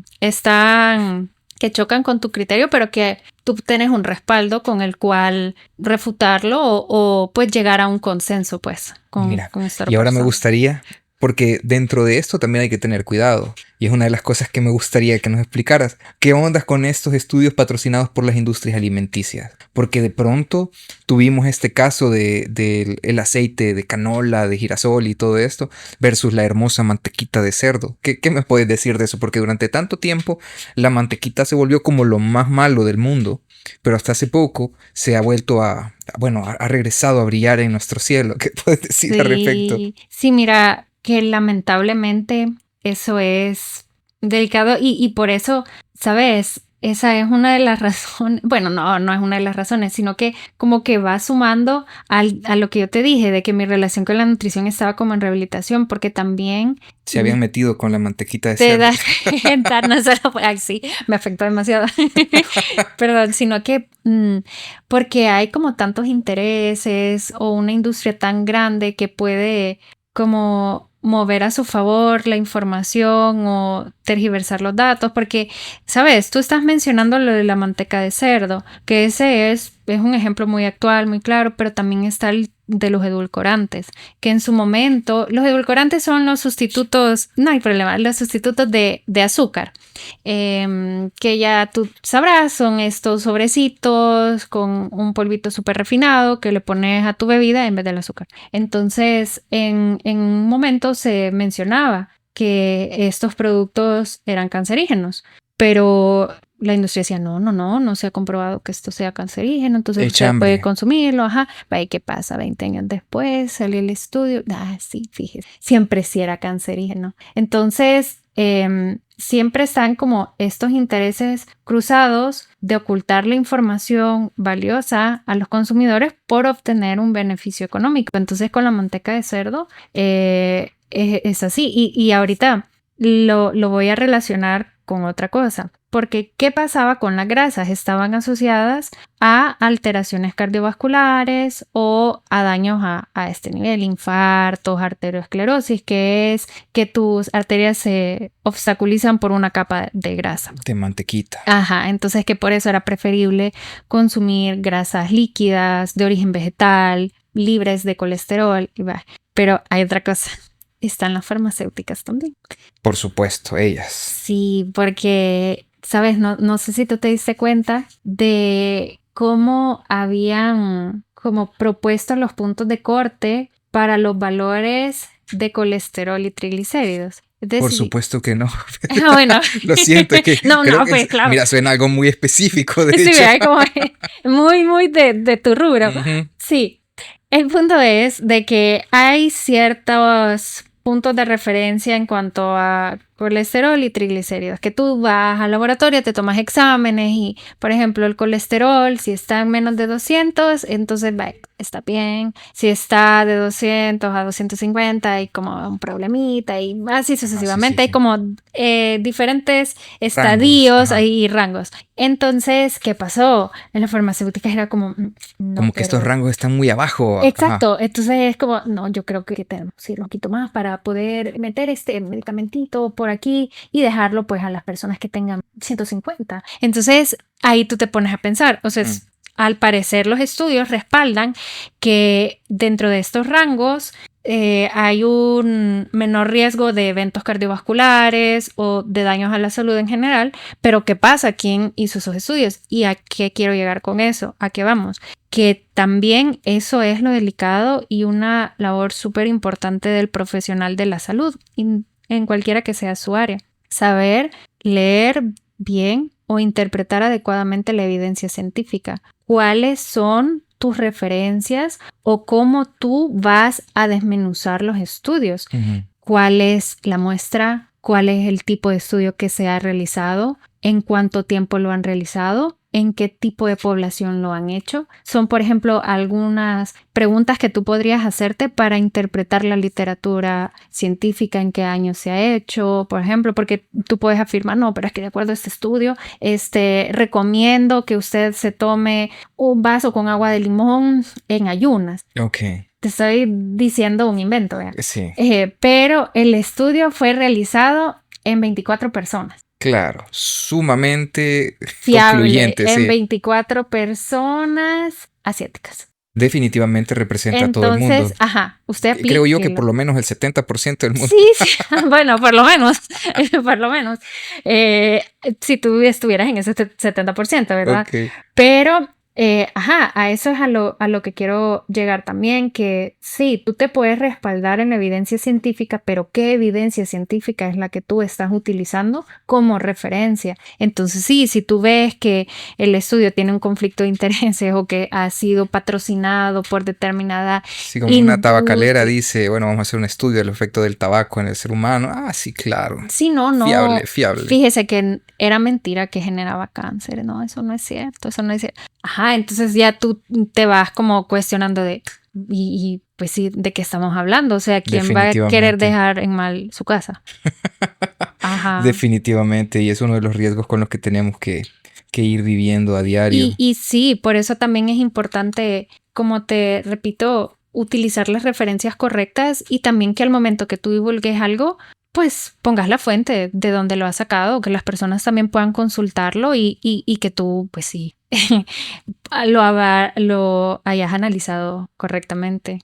que chocan con tu criterio, pero que tú tienes un respaldo con el cual refutarlo o pues llegar a un consenso, pues, con esta y ahora me gustaría Porque dentro de esto también hay que tener cuidado. Y es una de las cosas que me gustaría que nos explicaras. ¿Qué ondas con estos estudios patrocinados por las industrias alimenticias? Porque de pronto tuvimos este caso del el aceite de canola, de girasol y todo esto, versus la hermosa mantequita de cerdo. ¿Qué me puedes decir de eso? Porque durante tanto tiempo la mantequita se volvió como lo más malo del mundo. Pero hasta hace poco se ha vuelto ha regresado a brillar en nuestro cielo. ¿Qué puedes decir al respecto? Sí, mira, que lamentablemente eso es delicado y por eso, ¿sabes? Esa es una de las razones, bueno, no es una de las razones, sino que como que va sumando a lo que yo te dije, de que mi relación con la nutrición estaba como en rehabilitación, porque también se habían metido con la mantequita de te cerdo. das cuenta, no solo, ay, sí, me afectó demasiado, perdón, sino que porque hay como tantos intereses o una industria tan grande que puede como mover a su favor la información o tergiversar los datos, porque, sabes, tú estás mencionando lo de la manteca de cerdo, que ese es un ejemplo muy actual, muy claro, pero también está el de los edulcorantes, que en su momento, los edulcorantes son los sustitutos, no hay problema, los sustitutos de azúcar, que ya tú sabrás, son estos sobrecitos con un polvito súper refinado que le pones a tu bebida en vez del azúcar. Entonces, en un momento se mencionaba que estos productos eran cancerígenos, pero la industria decía, no se ha comprobado que esto sea cancerígeno, entonces usted puede consumirlo, ajá. ¿Y qué pasa? 20 años después salió el estudio, sí, fíjese, siempre sí era cancerígeno. Entonces, siempre están como estos intereses cruzados de ocultar la información valiosa a los consumidores por obtener un beneficio económico. Entonces, con la manteca de cerdo es así. Y ahorita lo voy a relacionar con otra cosa. Porque, ¿qué pasaba con las grasas? Estaban asociadas a alteraciones cardiovasculares o a daños a este nivel, infartos, arteriosclerosis, que es que tus arterias se obstaculizan por una capa de grasa. De mantequita. Ajá, entonces que por eso era preferible consumir grasas líquidas, de origen vegetal, libres de colesterol. Pero hay otra cosa. Están las farmacéuticas también. Por supuesto, ellas. Sí, porque, sabes, no sé si tú te diste cuenta de cómo habían como propuesto los puntos de corte para los valores de colesterol y triglicéridos. Decir, por supuesto que no. Bueno. Lo siento, es que pues claro. Mira, suena algo muy específico, de sí, hecho. Como muy de tu rubro. Uh-huh. Sí. El punto es de que hay ciertos puntos de referencia en cuanto a colesterol y triglicéridos, que tú vas al laboratorio, te tomas exámenes y, por ejemplo, el colesterol, si está en menos de 200, entonces está bien. Si está de 200 a 250, hay como un problemita y así sucesivamente. Sí. Hay como diferentes estadios y rangos. Entonces, ¿qué pasó? En las farmacéuticas era como... como que estos rangos están muy abajo. Exacto. Ajá. Entonces es como, no, yo creo que tenemos que ir un poquito más para poder meter este medicamentito por aquí y dejarlo pues a las personas que tengan 150. Entonces ahí tú te pones a pensar, o sea, al parecer los estudios respaldan que dentro de estos rangos hay un menor riesgo de eventos cardiovasculares o de daños a la salud en general, pero ¿qué pasa? ¿Quién hizo esos estudios? ¿Y a qué quiero llegar con eso? ¿A qué vamos? Que también eso es lo delicado y una labor súper importante del profesional de la salud, en cualquiera que sea su área. Saber leer bien o interpretar adecuadamente la evidencia científica. ¿Cuáles son tus referencias o cómo tú vas a desmenuzar los estudios? Uh-huh. ¿Cuál es la muestra? ¿Cuál es el tipo de estudio que se ha realizado? ¿En cuánto tiempo lo han realizado? ¿En qué tipo de población lo han hecho? Son, por ejemplo, algunas preguntas que tú podrías hacerte para interpretar la literatura científica, en qué año se ha hecho, por ejemplo, porque tú puedes afirmar, no, pero es que de acuerdo a este estudio, recomiendo que usted se tome un vaso con agua de limón en ayunas. Okay. Te estoy diciendo un invento, ¿verdad? Sí. Pero el estudio fue realizado en 24 personas. Claro, sumamente fiable, concluyente. En sí. 24 personas asiáticas. Definitivamente representa a todo el mundo. Entonces, usted aplíquelo. Creo yo que por lo menos el 70% del mundo. Sí, bueno, por lo menos, por lo menos. Si tú estuvieras en ese 70%, ¿verdad? Okay. Pero, a eso es a lo que quiero llegar también, que sí, tú te puedes respaldar en evidencia científica, pero ¿qué evidencia científica es la que tú estás utilizando como referencia? Entonces, sí, si tú ves que el estudio tiene un conflicto de intereses o que ha sido patrocinado por determinada Sí, como una tabacalera dice, bueno, vamos a hacer un estudio del efecto del tabaco en el ser humano. Ah, sí, claro. Sí, no. Fiable. Fíjese que era mentira que generaba cáncer. No, eso no es cierto, entonces ya tú te vas como cuestionando y pues sí, ¿de qué estamos hablando? O sea, ¿quién va a querer dejar en mal su casa? Definitivamente, y es uno de los riesgos con los que tenemos que ir viviendo a diario. Y sí, por eso también es importante, como te repito, utilizar las referencias correctas y también que al momento que tú divulgues algo, pues pongas la fuente de donde lo has sacado, que las personas también puedan consultarlo y que tú, pues sí, lo hayas analizado correctamente.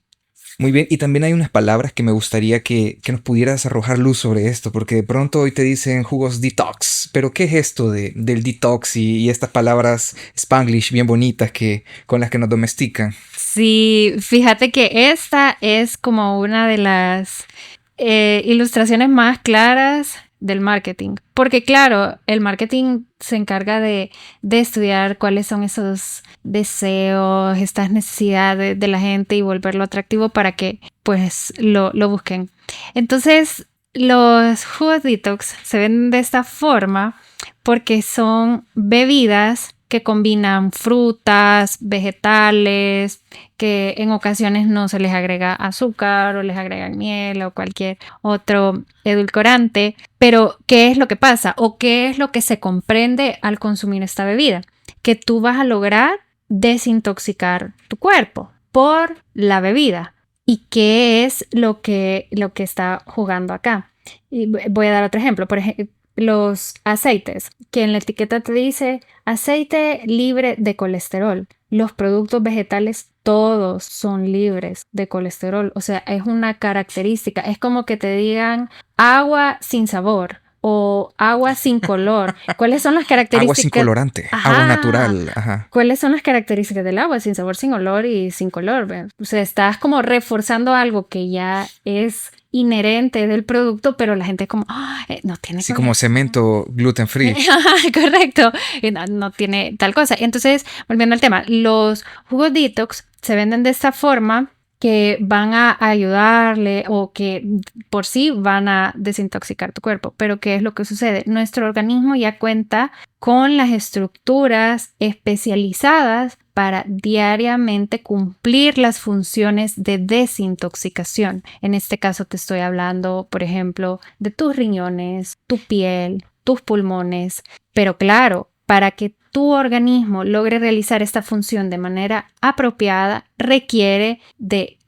Muy bien, y también hay unas palabras que me gustaría que nos pudieras arrojar luz sobre esto, porque de pronto hoy te dicen jugos detox, pero ¿qué es esto del detox y estas palabras Spanglish bien bonitas con las que nos domestican? Sí, fíjate que esta es como una de las ilustraciones más claras del marketing, porque claro, el marketing se encarga de estudiar cuáles son esos deseos, estas necesidades de la gente y volverlo atractivo para que pues lo busquen. Entonces los jugos detox se ven de esta forma porque son bebidas que combinan frutas, vegetales, que en ocasiones no se les agrega azúcar o les agregan miel o cualquier otro edulcorante. Pero, ¿qué es lo que pasa? ¿O qué es lo que se comprende al consumir esta bebida? Que tú vas a lograr desintoxicar tu cuerpo por la bebida. ¿Y qué es lo que está jugando acá? Y voy a dar otro ejemplo. Por ejemplo, los aceites, que en la etiqueta te dice aceite libre de colesterol. Los productos vegetales todos son libres de colesterol. O sea, es una característica. Es como que te digan agua sin sabor o agua sin color. ¿Cuáles son las características? Agua sin colorante, agua natural. Ajá. ¿Cuáles son las características del agua? Sin sabor, sin olor y sin color. O sea, estás como reforzando algo que ya es inherente del producto, pero la gente es como, no tiene. Sí, como cemento gluten free. Correcto, no tiene tal cosa. Entonces, volviendo al tema, los jugos detox se venden de esta forma que van a ayudarle o que por sí van a desintoxicar tu cuerpo. Pero ¿qué es lo que sucede? Nuestro organismo ya cuenta con las estructuras especializadas para diariamente cumplir las funciones de desintoxicación. En este caso te estoy hablando, por ejemplo, de tus riñones, tu piel, tus pulmones. Pero claro, para que tu organismo logre realizar esta función de manera apropiada, requiere de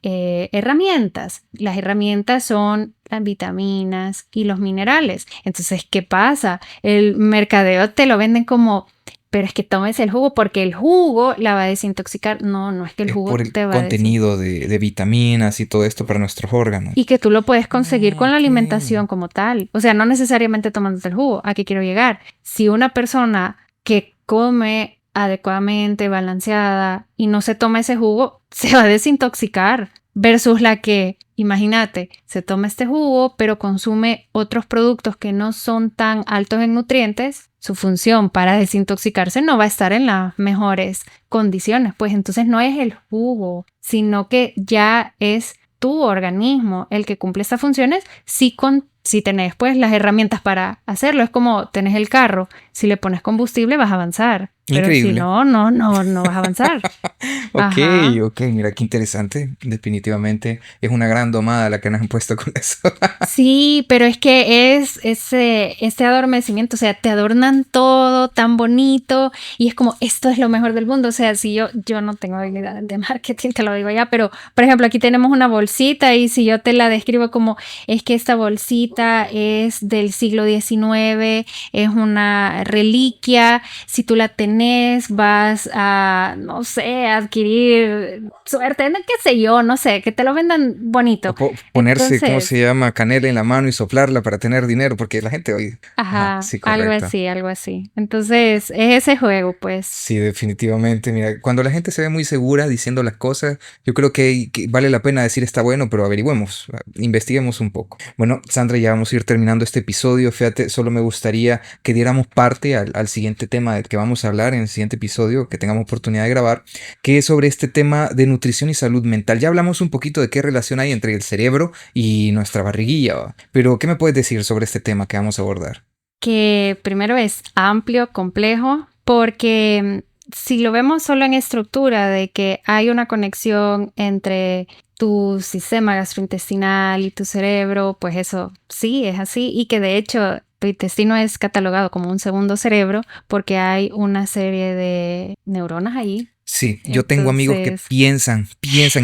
herramientas. Las herramientas son las vitaminas y los minerales. Entonces, ¿qué pasa? El mercadeo te lo venden como, pero es que tomes el jugo porque el jugo la va a desintoxicar. No es que el jugo te va a contenido de vitaminas y todo esto para nuestros órganos. Y que tú lo puedes conseguir con la alimentación como tal. O sea, no necesariamente tomándote el jugo. ¿A qué quiero llegar? Si una persona que come adecuadamente, balanceada y no se toma ese jugo, se va a desintoxicar. Versus la que, imagínate, se toma este jugo pero consume otros productos que no son tan altos en nutrientes, su función para desintoxicarse no va a estar en las mejores condiciones. Pues entonces no es el jugo, sino que ya es tu organismo el que cumple estas funciones si tenés pues las herramientas para hacerlo. Es como tenés el carro, si le pones combustible vas a avanzar. Pero increíble. Si no vas a avanzar. Ok, mira qué interesante. Definitivamente es una gran domada la que nos han puesto con eso. Sí, pero es que es ese adormecimiento, o sea, te adornan todo tan bonito y es como, esto es lo mejor del mundo. O sea, si yo no tengo habilidad de marketing, te lo digo ya, pero por ejemplo, aquí tenemos una bolsita y si yo te la describo como, es que esta bolsita es del siglo XIX, es una reliquia, si tú la tenés tenés, vas a, no sé, adquirir suerte, no, qué sé yo, no sé, que te lo vendan bonito. Ponerse, Entonces, ¿cómo se llama? Canela en la mano y soplarla para tener dinero, porque la gente hoy... ajá, sí, algo correcto. así, algo así. Entonces, es ese juego, pues. Sí, definitivamente. Mira, cuando la gente se ve muy segura diciendo las cosas, yo creo que vale la pena decir está bueno, pero averigüemos, investiguemos un poco. Bueno, Sandra, ya vamos a ir terminando este episodio. Fíjate, solo me gustaría que diéramos parte al siguiente tema del que vamos a hablar en el siguiente episodio, que tengamos oportunidad de grabar, que es sobre este tema de nutrición y salud mental. Ya hablamos un poquito de qué relación hay entre el cerebro y nuestra barriguilla, ¿va? Pero ¿qué me puedes decir sobre este tema que vamos a abordar? Que primero es amplio, complejo, porque si lo vemos solo en estructura de que hay una conexión entre tu sistema gastrointestinal y tu cerebro, pues eso sí es así, y que de hecho tu intestino es catalogado como un segundo cerebro porque hay una serie de neuronas ahí. Sí, yo tengo amigos que Entonces, piensan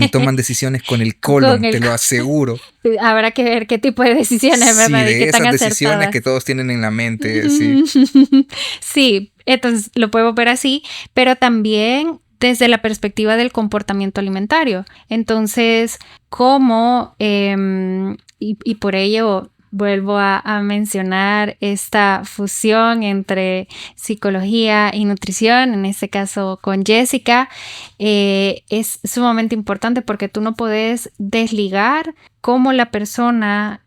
y toman decisiones con el colon, con el te lo aseguro. habrá que ver qué tipo de decisiones, Sí, ¿verdad? Y qué de tan esas decisiones acertadas. que todos tienen en la mente, sí. Sí, entonces lo podemos ver así, pero también desde la perspectiva del comportamiento alimentario. Entonces, ¿cómo? Y por ello vuelvo a mencionar esta fusión entre psicología y nutrición, en este caso con Jessica, es sumamente importante porque tú no puedes desligar cómo la persona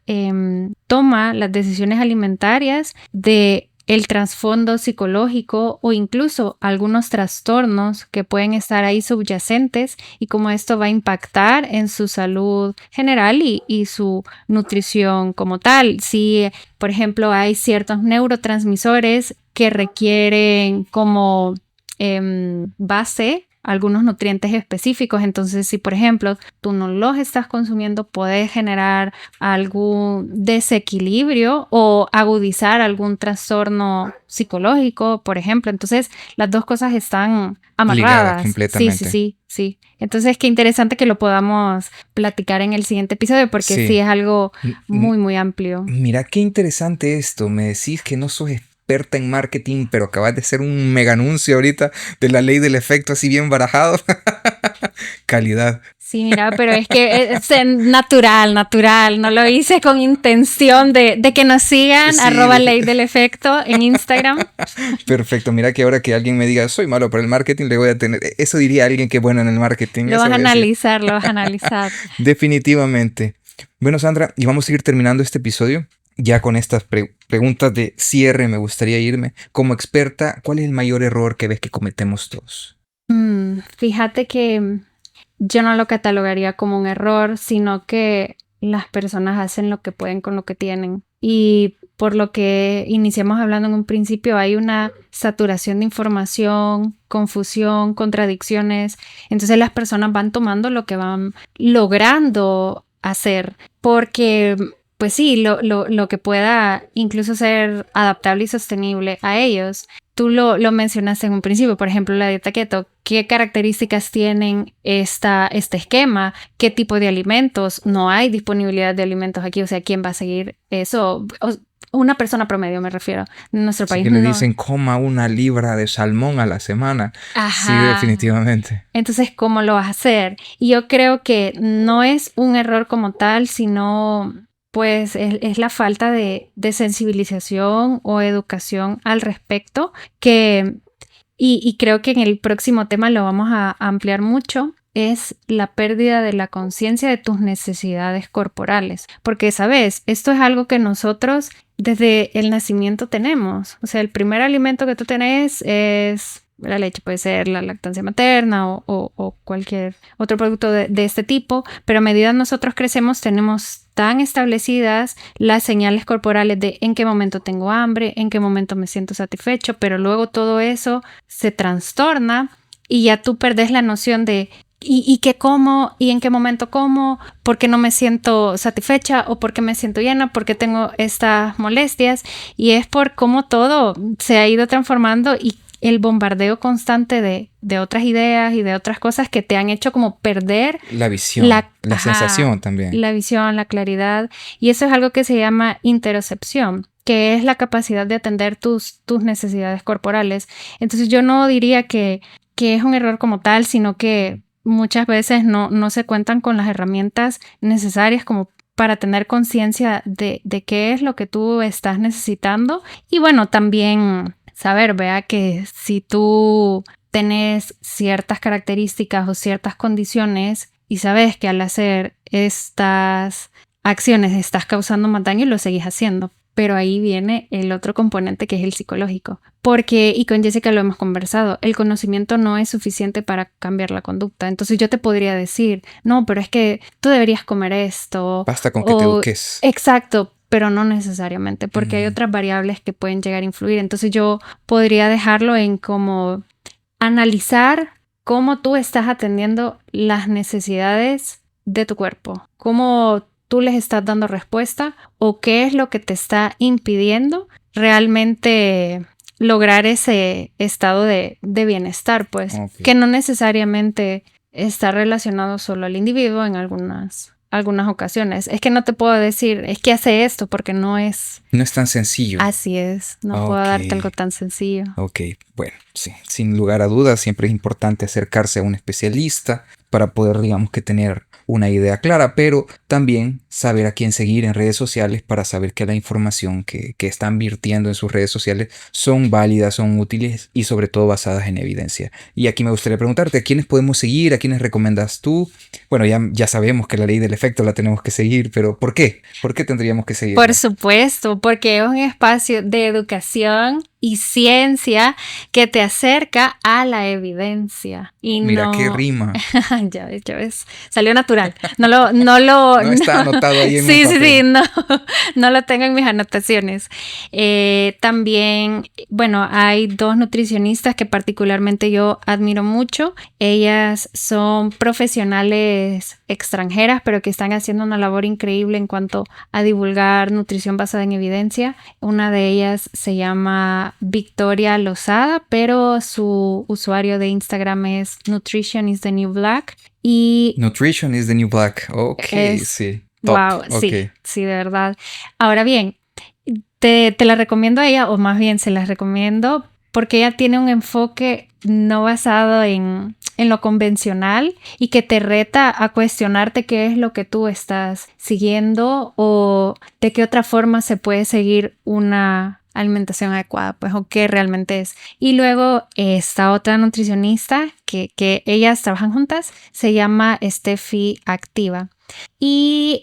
toma las decisiones alimentarias de el trasfondo psicológico o incluso algunos trastornos que pueden estar ahí subyacentes y cómo esto va a impactar en su salud general y su nutrición como tal. Si, por ejemplo, hay ciertos neurotransmisores que requieren como base algunos nutrientes específicos, entonces si por ejemplo tú no los estás consumiendo puede generar algún desequilibrio o agudizar algún trastorno psicológico, por ejemplo, entonces las dos cosas están Ligada amarradas. completamente. Sí. Entonces qué interesante que lo podamos platicar en el siguiente episodio porque sí Sí. es algo muy amplio. Mira qué interesante esto. Me decís que no sos experta en marketing, pero acabas de hacer un mega anuncio ahorita de la ley del efecto así bien barajado. Calidad. Sí, mira, pero es que es natural, no lo hice con intención de que nos sigan, Sí. @ley del efecto en Instagram. Perfecto, mira que ahora que alguien me diga soy malo para el marketing, le voy a tener, eso diría alguien que es bueno en el marketing. Lo eso vas a voy a decir. analizar. Definitivamente. Bueno, Sandra, y vamos a ir terminando este episodio. Ya con estas preguntas de cierre me gustaría irme. Como experta, ¿cuál es el mayor error que ves que cometemos todos? Fíjate que yo no lo catalogaría como un error, sino que las personas hacen lo que pueden con lo que tienen. Y por lo que iniciamos hablando en un principio, hay una saturación de información, confusión, contradicciones. Entonces las personas van tomando lo que van logrando hacer, porque pues sí, lo que pueda incluso ser adaptable y sostenible a ellos. Tú lo mencionaste en un principio, por ejemplo, la dieta keto. ¿Qué características tienen este esquema? ¿Qué tipo de alimentos? No hay disponibilidad de alimentos aquí, o sea, ¿quién va a seguir eso? Una persona promedio, me refiero. En nuestro Así país que le no. dicen coma 1 libra de salmón a la semana. Sí, Ajá. definitivamente. Entonces, ¿cómo lo vas a hacer? Y yo creo que no es un error como tal, sino pues es la falta de sensibilización o educación al respecto y creo que en el próximo tema lo vamos a ampliar mucho, es la pérdida de la conciencia de tus necesidades corporales. Porque, ¿sabes? Esto es algo que nosotros desde el nacimiento tenemos. O sea, el primer alimento que tú tenés es la leche, puede ser la lactancia materna o cualquier otro producto de este tipo, pero a medida que nosotros crecemos tenemos tan establecidas las señales corporales de en qué momento tengo hambre, en qué momento me siento satisfecho, pero luego todo eso se trastorna y ya tú perdés la noción de ¿y qué como? ¿Y en qué momento como? ¿Por qué no me siento satisfecha? ¿O por qué me siento llena? ¿Por qué tengo estas molestias? Y es por cómo todo se ha ido transformando y el bombardeo constante de otras ideas y de otras cosas que te han hecho como perder la visión, la sensación también. La visión, la claridad. Y eso es algo que se llama interocepción. que es la capacidad de atender tus necesidades corporales. Entonces yo no diría que es un error como tal, sino que muchas veces no se cuentan con las herramientas necesarias como para tener conciencia de qué es lo que tú estás necesitando. Y bueno, también saber, vea, que si tú tenés ciertas características o ciertas condiciones y sabes que al hacer estas acciones estás causando más daño y lo seguís haciendo. Pero ahí viene el otro componente que es el psicológico. Porque, y con Jessica lo hemos conversado, el conocimiento no es suficiente para cambiar la conducta. Entonces yo te podría decir, no, pero es que tú deberías comer esto. Basta con que te eduques. Exacto, pero no necesariamente, porque hay otras variables que pueden llegar a influir. Entonces yo podría dejarlo en como analizar cómo tú estás atendiendo las necesidades de tu cuerpo, cómo tú les estás dando respuesta o qué es lo que te está impidiendo realmente lograr ese estado de bienestar, pues, que no necesariamente está relacionado solo al individuo en algunas ocasiones. Es que no te puedo decir, es que hace esto, porque no es tan sencillo. Así es, no puedo darte algo tan sencillo. Ok, bueno, sí, sin lugar a dudas, siempre es importante acercarse a un especialista para poder, digamos, que tener una idea clara, pero también saber a quién seguir en redes sociales para saber que la información que están virtiendo en sus redes sociales son válidas, son útiles y sobre todo basadas en evidencia. Y aquí me gustaría preguntarte, ¿a quiénes podemos seguir? ¿A quiénes recomiendas tú? Bueno, ya sabemos que la ley del efecto la tenemos que seguir, pero ¿por qué? ¿Por qué tendríamos que seguirla? Por supuesto, porque es un espacio de educación y ciencia que te acerca a la evidencia. Y mira qué rima. ya ves. Salió natural. No está anotado ahí en sí, un papel. Sí, no lo tengo en mis anotaciones. También, bueno, hay 2 nutricionistas que particularmente yo admiro mucho. Ellas son profesionales extranjeras, pero que están haciendo una labor increíble en cuanto a divulgar nutrición basada en evidencia. Una de ellas se llama Victoria Lozada, pero su usuario de Instagram es Nutrition is the New Black. Nutrition is the New Black. Ok, sí. Top. Wow, okay. Sí, de verdad. Ahora bien, te la recomiendo a ella, o más bien se la recomiendo porque ella tiene un enfoque no basado en lo convencional y que te reta a cuestionarte qué es lo que tú estás siguiendo o de qué otra forma se puede seguir una alimentación adecuada, pues, o qué realmente es. Y luego esta otra nutricionista que ellas trabajan juntas se llama Steffi Activa. Y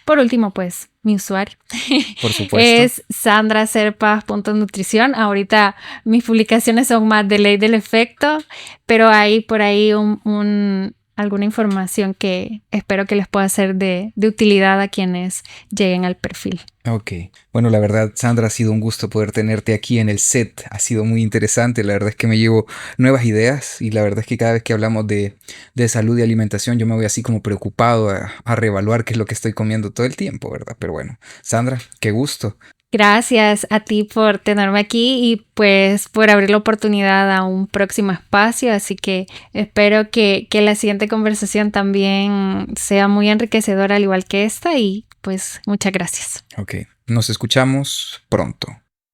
por último, pues, mi usuario por supuesto es sandracerpas.nutrición. Ahorita mis publicaciones son más de ley del efecto, pero hay por ahí alguna información que espero que les pueda ser de utilidad a quienes lleguen al perfil. Ok, bueno, la verdad, Sandra, ha sido un gusto poder tenerte aquí en el set, ha sido muy interesante, la verdad es que me llevo nuevas ideas y la verdad es que cada vez que hablamos de salud y alimentación yo me voy así como preocupado a reevaluar qué es lo que estoy comiendo todo el tiempo, ¿verdad? Pero bueno, Sandra, qué gusto. Gracias a ti por tenerme aquí y pues por abrir la oportunidad a un próximo espacio, así que espero que la siguiente conversación también sea muy enriquecedora al igual que esta y pues muchas gracias. Ok, nos escuchamos pronto.